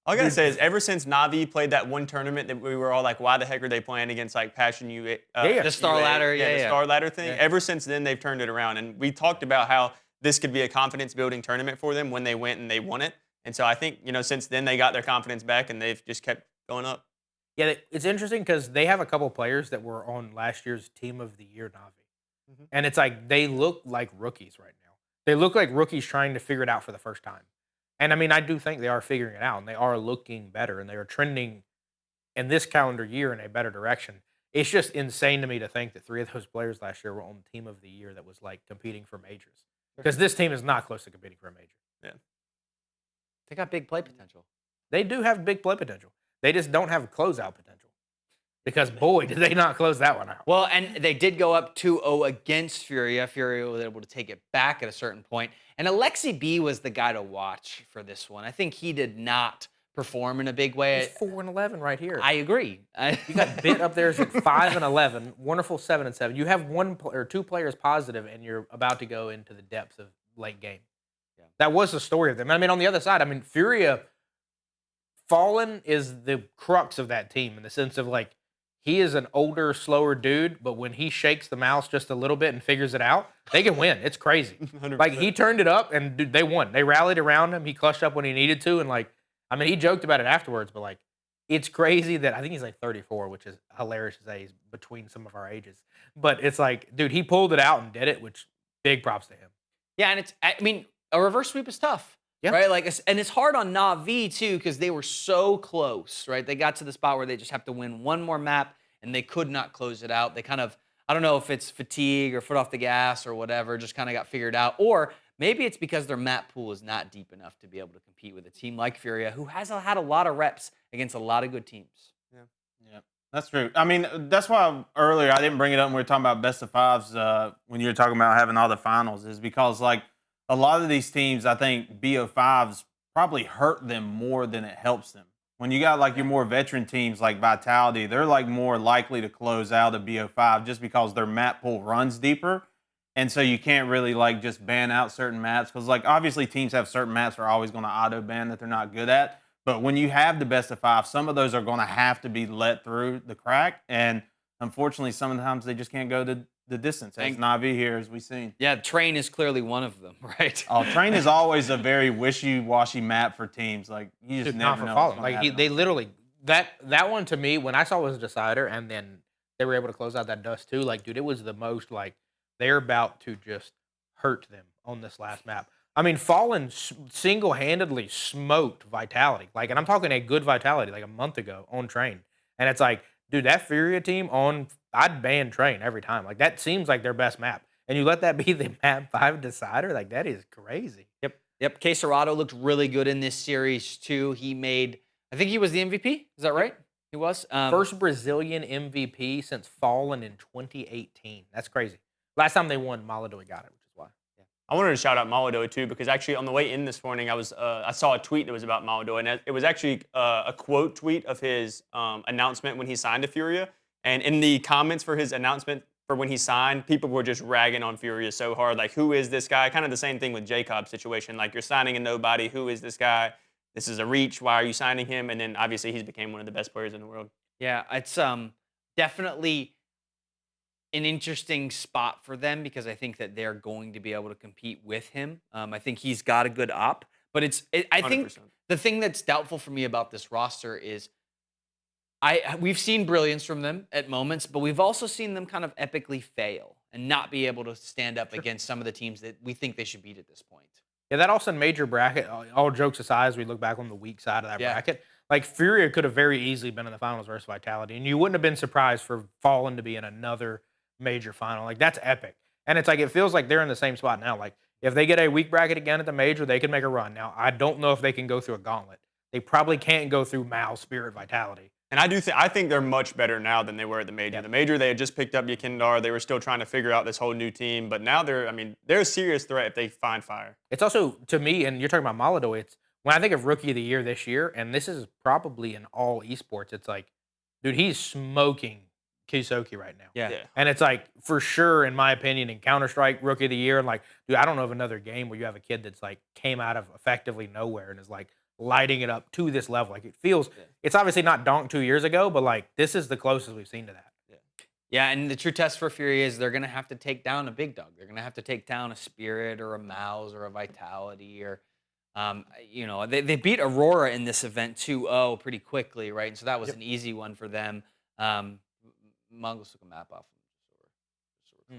All I gotta say is, ever since Navi played that one tournament that we were all like, why the heck are they playing against like Passion UA? The Star Ladder, the Star Ladder thing. Yeah. Ever since then, they've turned it around, and we talked about how this could be a confidence-building tournament for them when they went and they won it. And so I think, since then they got their confidence back and they've just kept going up. Yeah, it's interesting because they have a couple players that were on last year's Team of the Year Navi, and it's like they look like rookies right now. They look like rookies trying to figure it out for the first time. And I mean, I do think they are figuring it out, and they are looking better, and they are trending in this calendar year in a better direction. It's just insane to me to think that 3 of those players last year were on Team of the Year that was like competing for majors. Because this team is not close to competing for a major. Yeah. They got big play potential. They do have big play potential. They just don't have closeout potential. Because boy, did they not close that one out. Well, and they did go up 2-0 against Furia. Furia was able to take it back at a certain point. And Elige B was the guy to watch for this one. I think he did not perform in a big way. He's 4-11 right here. I agree. You got Bit up there at 5-11, Wonderful 7-7. You have 1 or 2 players positive, and you're about to go into the depths of late game. Yeah. That was the story of them. I mean, on the other side, I mean, Furia, Fallen is the crux of that team in the sense of like, he is an older, slower dude, but when he shakes the mouse just a little bit and figures it out, they can win. It's crazy. 100%. Like, he turned it up, and dude, they won. They rallied around him. He clutched up when he needed to, and like, I mean, he joked about it afterwards, but like, it's crazy that I think he's like 34, which is hilarious to say he's between some of our ages. But it's like, dude, he pulled it out and did it, which big props to him. Yeah, and I mean, a reverse sweep is tough, right? Like, and it's hard on Navi too because they were so close, right? They got to the spot where they just have to win one more map, and they could not close it out. They kind of, I don't know if it's fatigue or foot off the gas or whatever, just kind of got figured out, or maybe it's because their map pool is not deep enough to be able to compete with a team like Furia, who has had a lot of reps against a lot of good teams. Yeah, that's true. I mean, that's why earlier I didn't bring it up when we were talking about best of fives when you were talking about having all the finals, is because like a lot of these teams, I think BO5s probably hurt them more than it helps them. When you got like your more veteran teams like Vitality, they're like more likely to close out a BO5 just because their map pool runs deeper. And so you can't really like just ban out certain maps because like obviously teams have certain maps that are always going to auto ban that they're not good at. But when you have the best of 5, some of those are going to have to be let through the crack. And unfortunately, sometimes they just can't go the distance. As Navi here, as we've seen. Yeah, Train is clearly one of them, right? Oh, Train is always a very wishy-washy map for teams. Like you just never know. Like they literally that one to me when I saw it was a decider, and then they were able to close out that dust too. Like, dude, it was the most like they're about to just hurt them on this last map. I mean, Fallen single-handedly smoked Vitality. Like, and I'm talking a good Vitality like a month ago on Train, and it's like, dude, that Furia team I'd ban Train every time. Like, that seems like their best map. And you let that be the map 5 decider? Like, that is crazy. Yep. Quesarado looked really good in this series, too. He made, I think he was the MVP. Is that right? He was? First Brazilian MVP since Fallen in 2018. That's crazy. Last time they won, Maladoy got it, which is why. Yeah. I wanted to shout out Maladoy, too, because actually on the way in this morning, I saw a tweet that was about Maladoy, and it was actually a quote tweet of his announcement when he signed to Furia. And in the comments for his announcement for when he signed, people were just ragging on Furia so hard. Like, who is this guy? Kind of the same thing with Jacob's situation. Like, you're signing a nobody. Who is this guy? This is a reach. Why are you signing him? And then, obviously, he's became one of the best players in the world. Yeah, it's definitely an interesting spot for them because I think that they're going to be able to compete with him. I think he's got a good op. But I think 100%. The thing that's doubtful for me about this roster is we've seen brilliance from them at moments, but we've also seen them kind of epically fail and not be able to stand up against some of the teams that we think they should beat at this point. Yeah, that also major bracket, all jokes aside, as we look back on the weak side of that bracket, like Furia could have very easily been in the finals versus Vitality, and you wouldn't have been surprised for Fallen to be in another major final. Like, that's epic. And it's like, it feels like they're in the same spot now. Like, if they get a weak bracket again at the major, they can make a run. Now, I don't know if they can go through a gauntlet. They probably can't go through Mal, Spirit, Vitality. And I think they're much better now than they were at the major. Yeah. The major, they had just picked up Yakindar. They were still trying to figure out this whole new team. But now they're a serious threat if they find fire. It's also, to me, and you're talking about Maladoy, it's when I think of Rookie of the Year this year, and this is probably in all esports, it's like, dude, he's smoking Kisoki right now. Yeah. And it's like, for sure, in my opinion, in Counter-Strike Rookie of the Year, and like, dude, I don't know of another game where you have a kid that's like came out of effectively nowhere and is like lighting it up to this level. Like, it feels, it's obviously not Donk 2 years ago, but like, this is the closest we've seen to that. Yeah, and the true test for Furia is they're going to have to take down a big dog. They're going to have to take down a Spirit or a Mouse or a Vitality or You know, they beat Aurora in this event 2-0 pretty quickly, right? And so that was an easy one for them. Mongolz took a map off.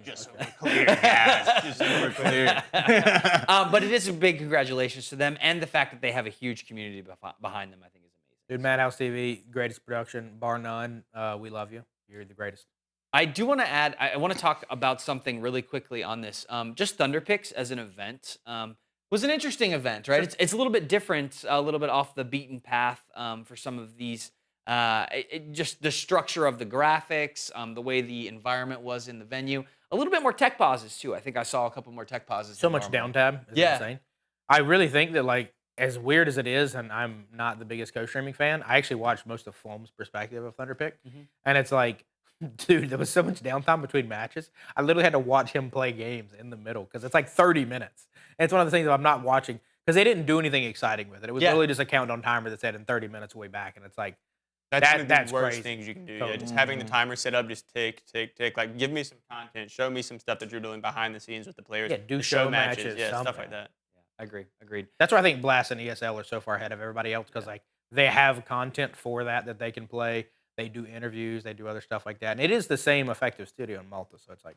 Just so we're clear, guys. Just so we're clear. But it is a big congratulations to them, and the fact that they have a huge community behind them, I think, is amazing. Dude, Madhouse TV, greatest production, bar none. We love you. You're the greatest. I do want to add, I want to talk about something really quickly on this. Just Thunder Picks as an event was an interesting event, right? Sure. It's a little bit different, a little bit off the beaten path for some of these. Just the structure of the graphics, the way the environment was in the venue. A little bit more tech pauses, too. I think I saw a couple more tech pauses. So much downtime is insane. I really think that, like, as weird as it is, and I'm not the biggest co-streaming fan, I actually watched most of Flom's perspective of Thunder Pick. And it's like, dude, there was so much downtime between matches. I literally had to watch him play games in the middle because it's like 30 minutes. And it's one of the things that I'm not watching because they didn't do anything exciting with it. It was literally just a countdown timer that said in 30 minutes we'll be back. And it's like, That's one of that's the worst crazy. things you can do. Totally. Yeah, just having the timer set up, just tick, tick, tick. Like, give me some content. Show me some stuff that you're doing behind the scenes with the players. Yeah, do The show matches, Yeah, stuff something. like that. Yeah, agreed. That's why I think Blast and ESL are so far ahead of everybody else because like they have content for that they can play. They do interviews, they do other stuff like that, and it is the same effective studio in Malta. So it's like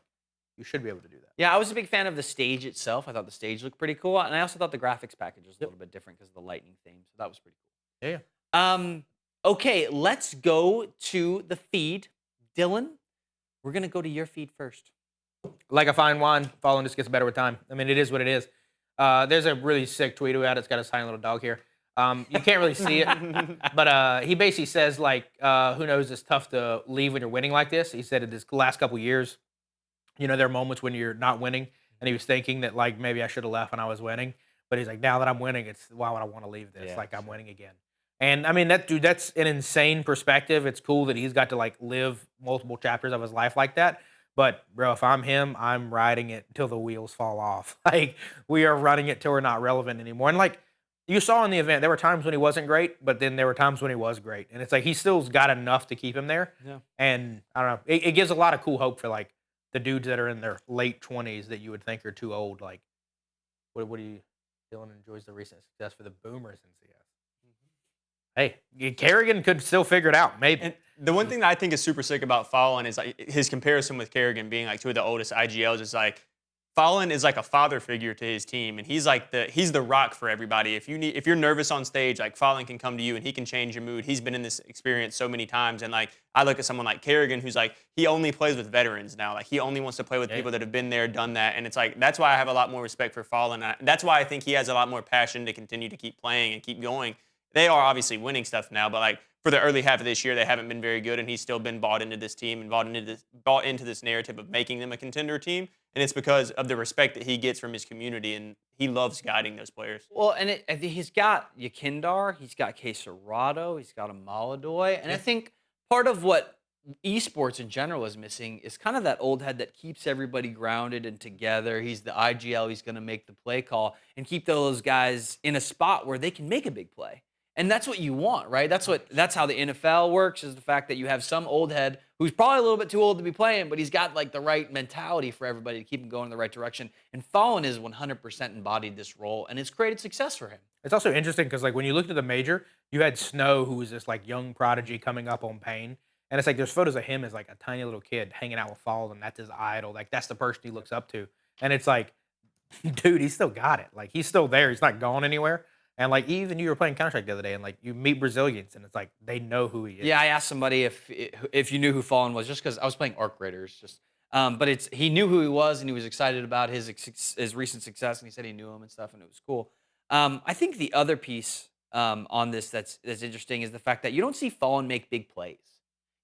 you should be able to do that. Yeah, I was a big fan of the stage itself. I thought the stage looked pretty cool, and I also thought the graphics package was a little bit different because of the lightning theme. So that was pretty cool. Yeah. Okay, let's go to the feed. Dylan, we're gonna go to your feed first. Like a fine wine, following just gets better with time. I mean, it is what it is. There's a really sick tweet we had. It's got a tiny little dog here. You can't really see it, but he basically says, like, who knows, it's tough to leave when you're winning like this. He said in this last couple years, you know, there are moments when you're not winning, and he was thinking that, like, maybe I should have left when I was winning. But he's like, now that I'm winning, it's why would I want to leave this? Yeah, like, I'm winning again. And, I mean, that's an insane perspective. It's cool that he's got to, like, live multiple chapters of his life like that. But, bro, if I'm him, I'm riding it till the wheels fall off. Like, we are running it till we're not relevant anymore. And, like, you saw in the event, there were times when he wasn't great, but then there were times when he was great. And it's like he still's got enough to keep him there. Yeah. And, I don't know, it gives a lot of cool hope for, like, the dudes that are in their late 20s that you would think are too old. Like, what do you... Dylan enjoys the recent success for the boomers in CS. Hey, Kerrigan could still figure it out, maybe. And the one thing that I think is super sick about Fallon is like his comparison with Kerrigan being like two of the oldest IGLs. Is like Fallon is like a father figure to his team, and he's like he's the rock for everybody. If you're nervous on stage, like Fallon can come to you and he can change your mood. He's been in this experience so many times, and like I look at someone like Kerrigan, who's like he only plays with veterans now. Like he only wants to play with people that have been there, done that, and it's like that's why I have a lot more respect for Fallon. That's why I think he has a lot more passion to continue to keep playing and keep going. They are obviously winning stuff now, but like for the early half of this year, they haven't been very good, and he's still been bought into this team and bought into this narrative of making them a contender team. And it's because of the respect that he gets from his community, and he loves guiding those players. Well, and I think he's got Yakindar, he's got K Serrato, he's got a Maladoy, and I think part of what esports in general is missing is kind of that old head that keeps everybody grounded and together. He's the IGL, he's going to make the play call and keep those guys in a spot where they can make a big play. And that's what you want, right? That's how the NFL works, is the fact that you have some old head who's probably a little bit too old to be playing, but he's got like the right mentality for everybody to keep him going in the right direction. And Fallon has 100% embodied this role, and it's created success for him. It's also interesting because, like, when you looked at the major, you had Snow, who was this, like, young prodigy coming up on Pain. And it's like there's photos of him as, like, a tiny little kid hanging out with Fallon, and that's his idol. Like, that's the person he looks up to. And it's like, dude, he's still got it. Like, he's still there. He's not gone anywhere. And, like, even you were playing Counter-Strike the other day, and, like, you meet Brazilians, and it's like they know who he is. Yeah, I asked somebody if you knew who Fallon was, just because I was playing Arc Raiders. But he knew who he was, and he was excited about his recent success, and he said he knew him and stuff, and it was cool. I think the other piece on this that's interesting is the fact that you don't see Fallon make big plays.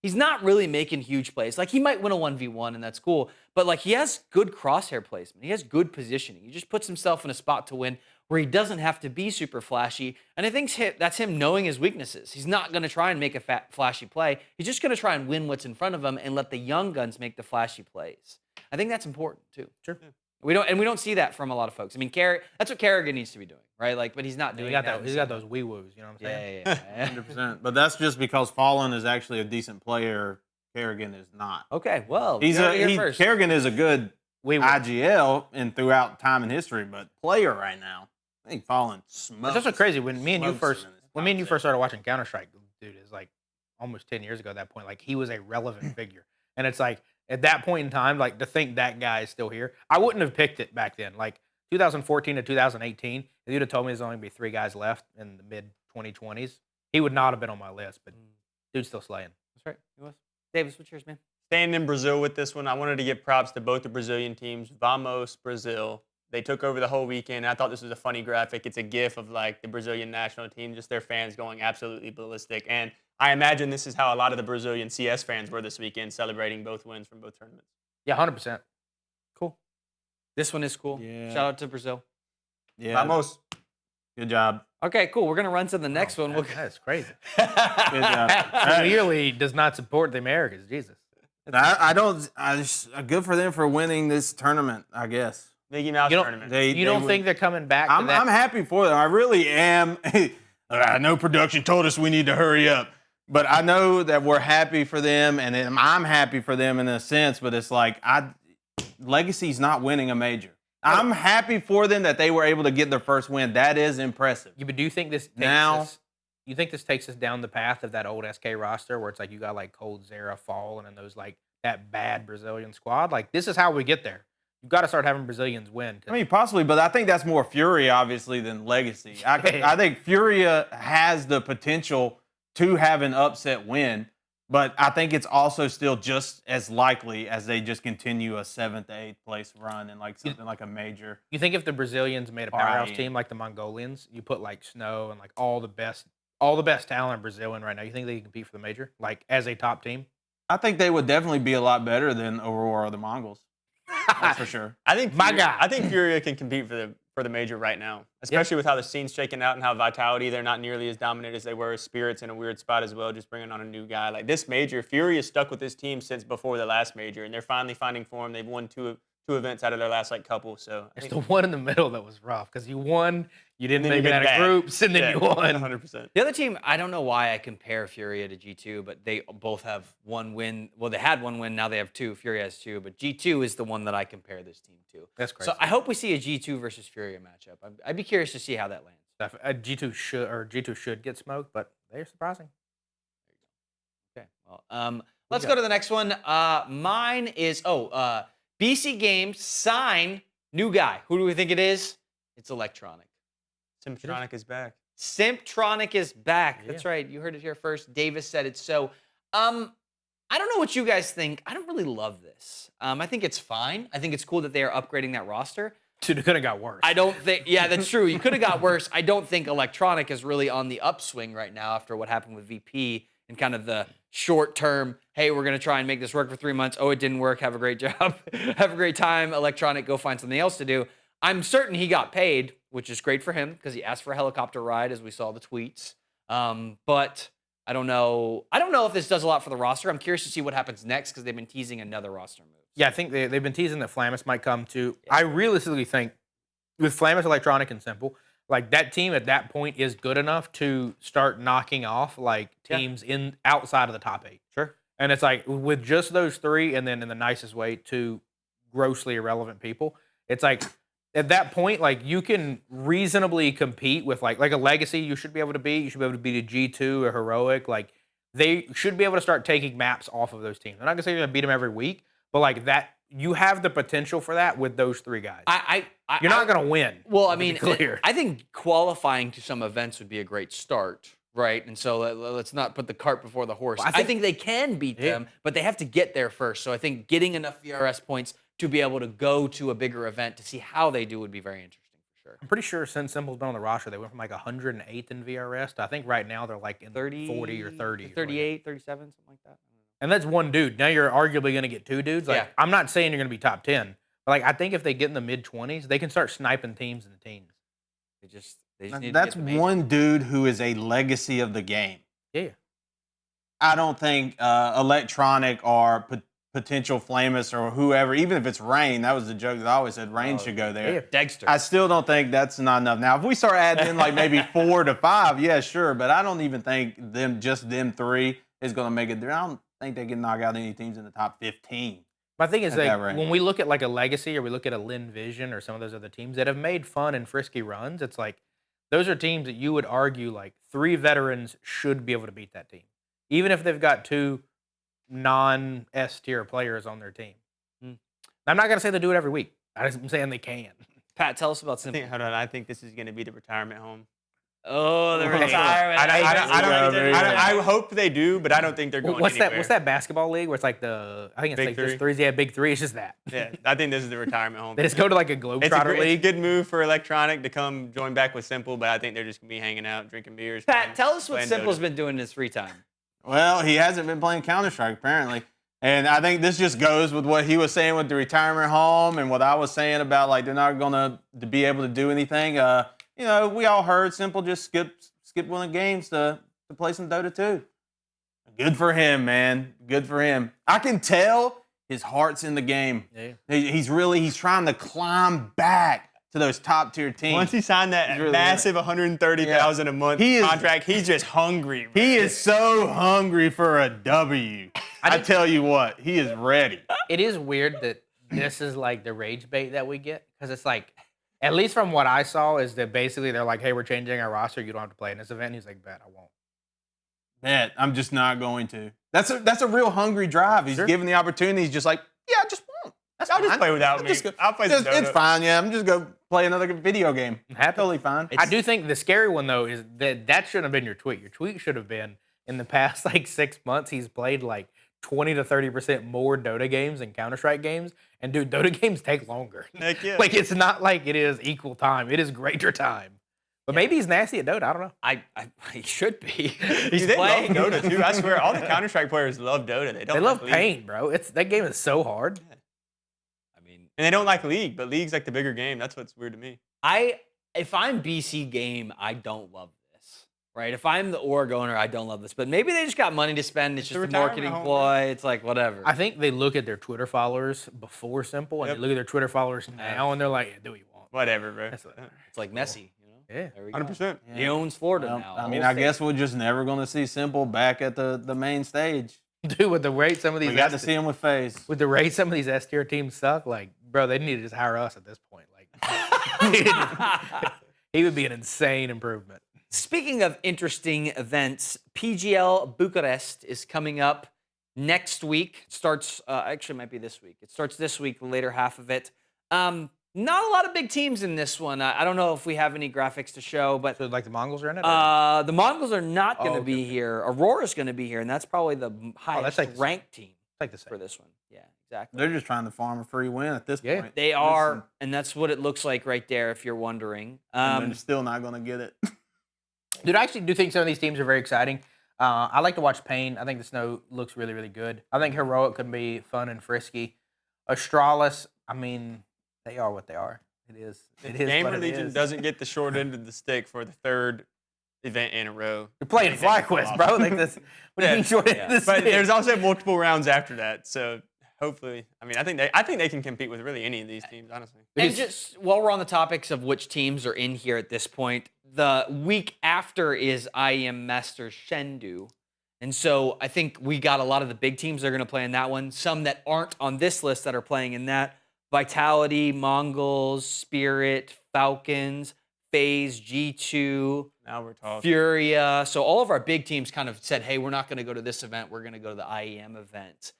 He's not really making huge plays. Like, he might win a 1v1, and that's cool. But, like, he has good crosshair placement. He has good positioning. He just puts himself in a spot to win where he doesn't have to be super flashy. And I think that's him knowing his weaknesses. He's not going to try and make a flashy play. He's just going to try and win what's in front of him and let the young guns make the flashy plays. I think that's important, too. Sure. We don't see that from a lot of folks. I mean, that's what Kerrigan needs to be doing, right? Like, but he's not doing that. He's got those wee-woos, you know what I'm saying? Yeah. 100%. But that's just because Fallon is actually a decent player. Kerrigan is not. Okay, well, first. Kerrigan is a good IGL and throughout time in history, but player right now. I think falling smokes. It's also crazy when me and you smokes first him in this when me and you conversation. first started watching Counter-Strike, dude, is like almost 10 years ago at that point. Like he was a relevant figure. And it's like at that point in time, like to think that guy is still here. I wouldn't have picked it back then. Like 2014 to 2018, if you'd have told me there's only gonna be 3 guys left in the mid 2020s, he would not have been on my list, but dude's still slaying. That's right. He was. Davis, what's yours, man? Staying in Brazil with this one, I wanted to give props to both the Brazilian teams. Vamos, Brazil. They took over the whole weekend. I thought this was a funny graphic. It's a gif of like the Brazilian national team, just their fans going absolutely ballistic. And I imagine this is how a lot of the Brazilian CS fans were this weekend, celebrating both wins from both tournaments. Yeah, 100%. Cool. This one is cool. Yeah. Shout out to Brazil. Yeah. Vamos. Good job. Okay, cool. We're gonna run to the next one. We'll That's crazy. Good job. Clearly does not support the Americas. Jesus. I just good for them for winning this tournament, I guess. Mickey Mouse You don't- tournament. You don't think they're coming back to I'm that? happy for them. I really am. I know production told us we need to hurry up, but I know that we're happy for them, and I'm happy for them in a sense. But it's like Legacy's not winning a major. I'm happy for them that they were able to get their first win. That is impressive. Yeah, but do you think this takes Now- us, you think this takes us down the path of that old SK roster where it's like you got like Cold Zera, Fallen, and those like that bad Brazilian squad? Like this is how we get there. You've got to start having Brazilians win. I mean, possibly, but I think that's more Furia, obviously, than Legacy. I think Furia has the potential to have an upset win, but I think it's also still just as likely as they just continue a 7th to 8th place run and like something like a major. You think if the Brazilians made a powerhouse Right. team like the Mongolians, you put like Snow and like all the best talent in Brazil in right now, you think they can compete for the major, like as a top team? I think they would definitely be a lot better than Aurora or the Mongols. That's for sure. I think My guy. I think Furia can compete for the major right now, especially with how the scene's shaking out and how Vitality, they're not nearly as dominant as they were. Spirits in a weird spot as well, just bringing on a new guy. Like this major, Furia stuck with this team since before the last major, and they're finally finding form. They've won two events out of their last like couple. So I It's think- the one in the middle that was rough because you won, you didn't And then make you it get out of bad. groups, and then Yeah, you won. 100%. The other team, I don't know why I compare Furia to G2, but they both have one win. Well, they had one win, now they have 2. Furia has 2, but G2 is the one that I compare this team to. That's crazy. So I hope we see a G2 versus Furia matchup. I'd be curious to see how that lands. G2 should get smoked, but they're surprising. Okay. Well, let's go to the next one. Mine is BC.GAME sign new guy. Who do we think it is? It's Electronic. Simtronic is back. Simptronic is back. Yeah. That's right. You heard it here first. Davis said it. So, I don't know what you guys think. I don't really love this. I think it's fine. I think it's cool that they are upgrading that roster. Dude, it could have got worse. I don't think, yeah, that's true. You could have got worse. I don't think Electronic is really on the upswing right now after what happened with VP and kind of the short term, hey, we're going to try and make this work for 3 months. Oh, it didn't work. Have a great job. Have a great time. Electronic, go find something else to do. I'm certain he got paid, which is great for him because he asked for a helicopter ride, as we saw the tweets. But I don't know. I don't know if this does a lot for the roster. I'm curious to see what happens next because they've been teasing another roster move. Yeah, I think they've been teasing that Flamus might come too. I realistically think with Flamus, Electronic, and Simple, like that team at that point is good enough to start knocking off like teams in outside of the top 8. Sure. And it's like with just those 3, and then in the nicest way, 2 grossly irrelevant people. It's like at that point, like you can reasonably compete with like a Legacy. You should be able to beat. You should be able to beat a G2 or Heroic. Like they should be able to start taking maps off of those teams. I'm not gonna say you're gonna beat them every week, but like that, you have the potential for that with those 3 guys. You're not gonna win. Well, I to be mean, clear. I think qualifying to some events would be a great start, right? And so let's not put the cart before the horse. Well, I think they can beat them, but they have to get there first. So I think getting enough VRS points to be able to go to a bigger event to see how they do would be very interesting for sure. I'm pretty sure since Simple's been on the roster, they went from like 108th in VRS to I think right now they're like in 30, 40 or 30. 38, 37, something like that. And that's one dude. Now you're arguably going to get 2 dudes. Like Yeah. I'm not saying you're going to be top 10, but like I think if they get in the mid 20s, they can start sniping teams in the teens. They just need to That's get the major. one dude who is a legacy of the game. Yeah. I don't think Electronic or potential Flamus or whoever, even if it's Rain, that was the joke that I always said, Rain should go there. Yeah. Dexter. I still don't think that's not enough. Now, if we start adding in like maybe 4 to 5, yeah, sure, but I don't even think them 3 is going to make it there. I don't think they can knock out any teams in the top 15. My thing is at that like rate. when we look at like a Legacy or we look at a Lin Vision or some of those other teams that have made fun and frisky runs, it's like those are teams that you would argue like 3 veterans should be able to beat that team, even if they've got 2 non-S tier players on their team. I'm not gonna say they do it every week. I'm saying they can. Pat, tell us about Simple. I think this is going to be the retirement home. Oh, the Hey, retirement. I hope they do, but I don't think they're going anywhere. What's that basketball league where it's like I think it's Big like Three? just threes. Yeah, Big Three. It's just that. Yeah, I think this is the retirement home. They just go to like a Globetrotter It's a league. good move for Electronic to come join back with Simple, but I think they're just going to be hanging out, drinking beers. Pat, tell us what playing Simple's Dota. been doing in his free time. Well, he hasn't been playing Counter-Strike, apparently. And I think this just goes with what he was saying with the retirement home and what I was saying about, like, they're not going to be able to do anything. You know, we all heard Simple just skip one of the games to play some Dota 2. Good for him, man. Good for him. I can tell his heart's in the game. Yeah. He's trying to climb back to those top-tier teams. Once he signed that really massive $130,000 a month contract, he's just hungry. Bro. He is so hungry for a W. I tell you what, he is ready. It is weird that this is like the rage bait that we get because it's like, at least from what I saw, is that basically they're like, "Hey, we're changing our roster. You don't have to play in this event." And he's like, "Bet I won't." Bet I'm just not going to. That's a real hungry drive. He's given the opportunity. He's just like, yeah, I just won't. I'll just play without me. I'll play some Dota. It's fine. Yeah, I'm just go play another video game. Totally fine. I do think the scary one though is that shouldn't have been your tweet. Your tweet should have been in the past like 6 months he's played like 20 to 30% more Dota games than Counter-Strike games. And dude, Dota games take longer. Heck yeah. Like it's not like it is equal time. It is greater time. But maybe he's nasty at Dota. I don't know. He should be. He's playing Dota too. I swear, all the Counter-Strike players love Dota. They love League. pain, bro. That game is so hard. And they don't like League, but League's like the bigger game. That's what's weird to me. If I'm BC.GAME, I don't love this. Right? If I'm the org owner, I don't love this. But maybe they just got money to spend. It's just a marketing ploy. It's like whatever. I think they look at their Twitter followers before Simple, and they look at their Twitter followers now, and they're like, yeah, "Do what you want." Whatever, bro. It's like Messi. Yeah, there we go. 100%. He owns Florida now. I mean, I guess we're just never going to see Simple back at the main stage. Dude, with the rate some of these, We got to see him with FaZe. With the rate some of these S tier teams suck. Like, bro, they need to just hire us at this point. Like, he would be an insane improvement. Speaking of interesting events, PGL Bucharest is coming up next week. It starts, actually, it might be this week. It starts this week, the later half of it. Not a lot of big teams in this one. I don't know if we have any graphics to show, but So, like the Mongols are in it? the Mongols are not going to be here. Aurora's going to be here, and that's probably the highest like ranked team like the same. for this one. Yeah, exactly. They're just trying to farm a free win at this point. They are, and that's what it looks like right there, if you're wondering. And they're still not going to get it. Dude, I actually do think some of these teams are very exciting. I like to watch Pain. I think the snow looks really, really good. I think Heroic could be fun and frisky. Astralis, I mean, they are what they are. It is Gamer Legion doesn't get the short end of the stick for the third event in a row. You're playing FlyQuest, bro. Like this. What do you mean short end of the But stick? there's also multiple rounds after that, so hopefully, I mean, I think they can compete with really any of these teams, honestly. And just while we're on the topics of which teams are in here at this point, the week after is IEM Masters Chengdu. And so I think we got a lot of the big teams that are going to play in that one. Some that aren't on this list that are playing in that. Vitality, Mongolz, Spirit, Falcons, FaZe, G2, Now we're talking. Furia. So all of our big teams kind of said, hey, we're not going to go to this event. We're going to go to the IEM event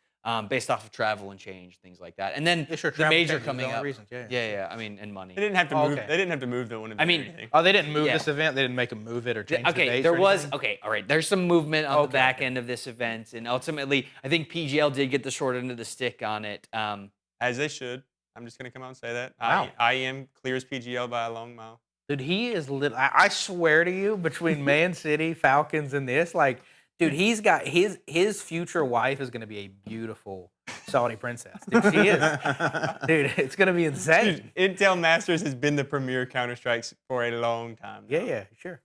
based off of travel and change, things like that. And then the major coming up. Yeah. I mean, and money. They didn't have to move. They didn't have to move the one event. I mean, or anything. Oh, they didn't move this event? They didn't make them move it or change the dates there or was, anything? all right. There's some movement on the back end of this event. And ultimately, I think PGL did get the short end of the stick on it. As they should. I'm just going to come out and say that. Wow. IEM clears PGL by a long mile. Dude, he is lit. I swear to you, between Man City, Falcons, and this, like, dude, he's got his future wife is going to be a beautiful Saudi princess. Dude, she is. Dude, it's going to be insane. Dude, Intel Masters has been the premier Counter-Strikes for a long time now. Yeah, sure.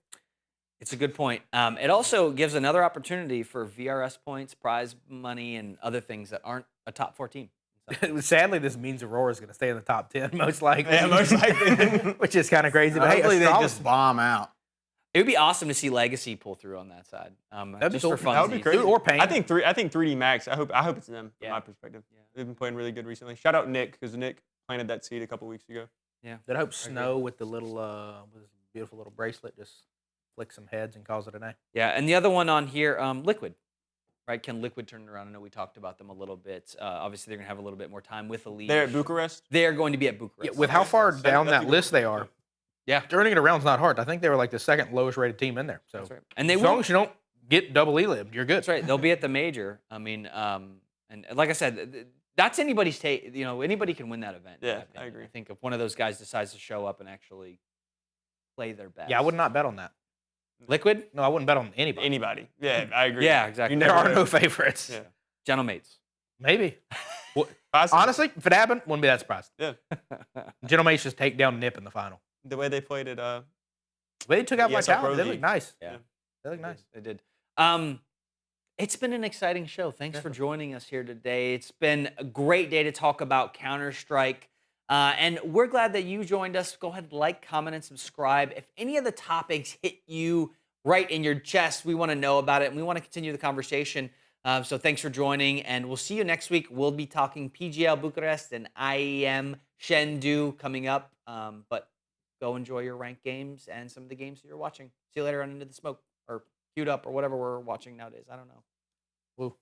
It's a good point. It also gives another opportunity for VRS points, prize money, and other things that aren't a top 4 team. Sadly, this means Aurora's going to stay in the top 10, most likely. Yeah, most likely. Which is kind of crazy. But hey, Hopefully they Astralis, just bomb out. It would be awesome to see Legacy pull through on that side. That'd be just cool. for fun. That would be crazy. Or Pain. I think 3D Max. I hope it's them from Yeah. my perspective. Yeah. They've been playing really good recently. Shout out Nick because Nick planted that seed a couple weeks ago. Did I hope Snow with the little with his beautiful little bracelet just flick some heads and calls it a day? Yeah, and the other one on here, Liquid. Right? Can Liquid turn it around? I know we talked about them a little bit. Obviously, they're going to have a little bit more time with Elige. They're at Bucharest. They are going to be at Bucharest. Yeah, with how far That's down a that good list they point. are, Yeah. turning it around's not hard. I think they were like the second lowest rated team in there. So That's right. And they as will. long as you don't get double E-lib, you're good. That's right. They'll be at the major. I mean, and like I said, that's anybody's take. You know, anybody can win that event. in my Yeah, I opinion. agree. I think if one of those guys decides to show up and actually play their best. Yeah, I would not bet on that. Liquid. No, I wouldn't bet on anybody. Anybody. Yeah, I agree. Yeah, exactly. You There never are know. no favorites. Yeah. Gentlemates. Maybe. Possibly. Honestly, if it happened, wouldn't be that surprised. Yeah. Gentlemates just take down Nip in the final. The way they played it. They took out ESL Vitality. Pro They look League. nice. Yeah. They look nice. They did. It's been an exciting show. Thanks for joining us here today. It's been a great day to talk about Counter-Strike. And we're glad that you joined us. Go ahead, like, comment, and subscribe. If any of the topics hit you right in your chest, we want to know about it, and we want to continue the conversation. So thanks for joining, and we'll see you next week. We'll be talking PGL Bucharest and IEM Chengdu coming up. But go enjoy your ranked games and some of the games that you're watching. See you later on Into the Smoke, or Queued Up, or whatever we're watching nowadays. I don't know. Woo.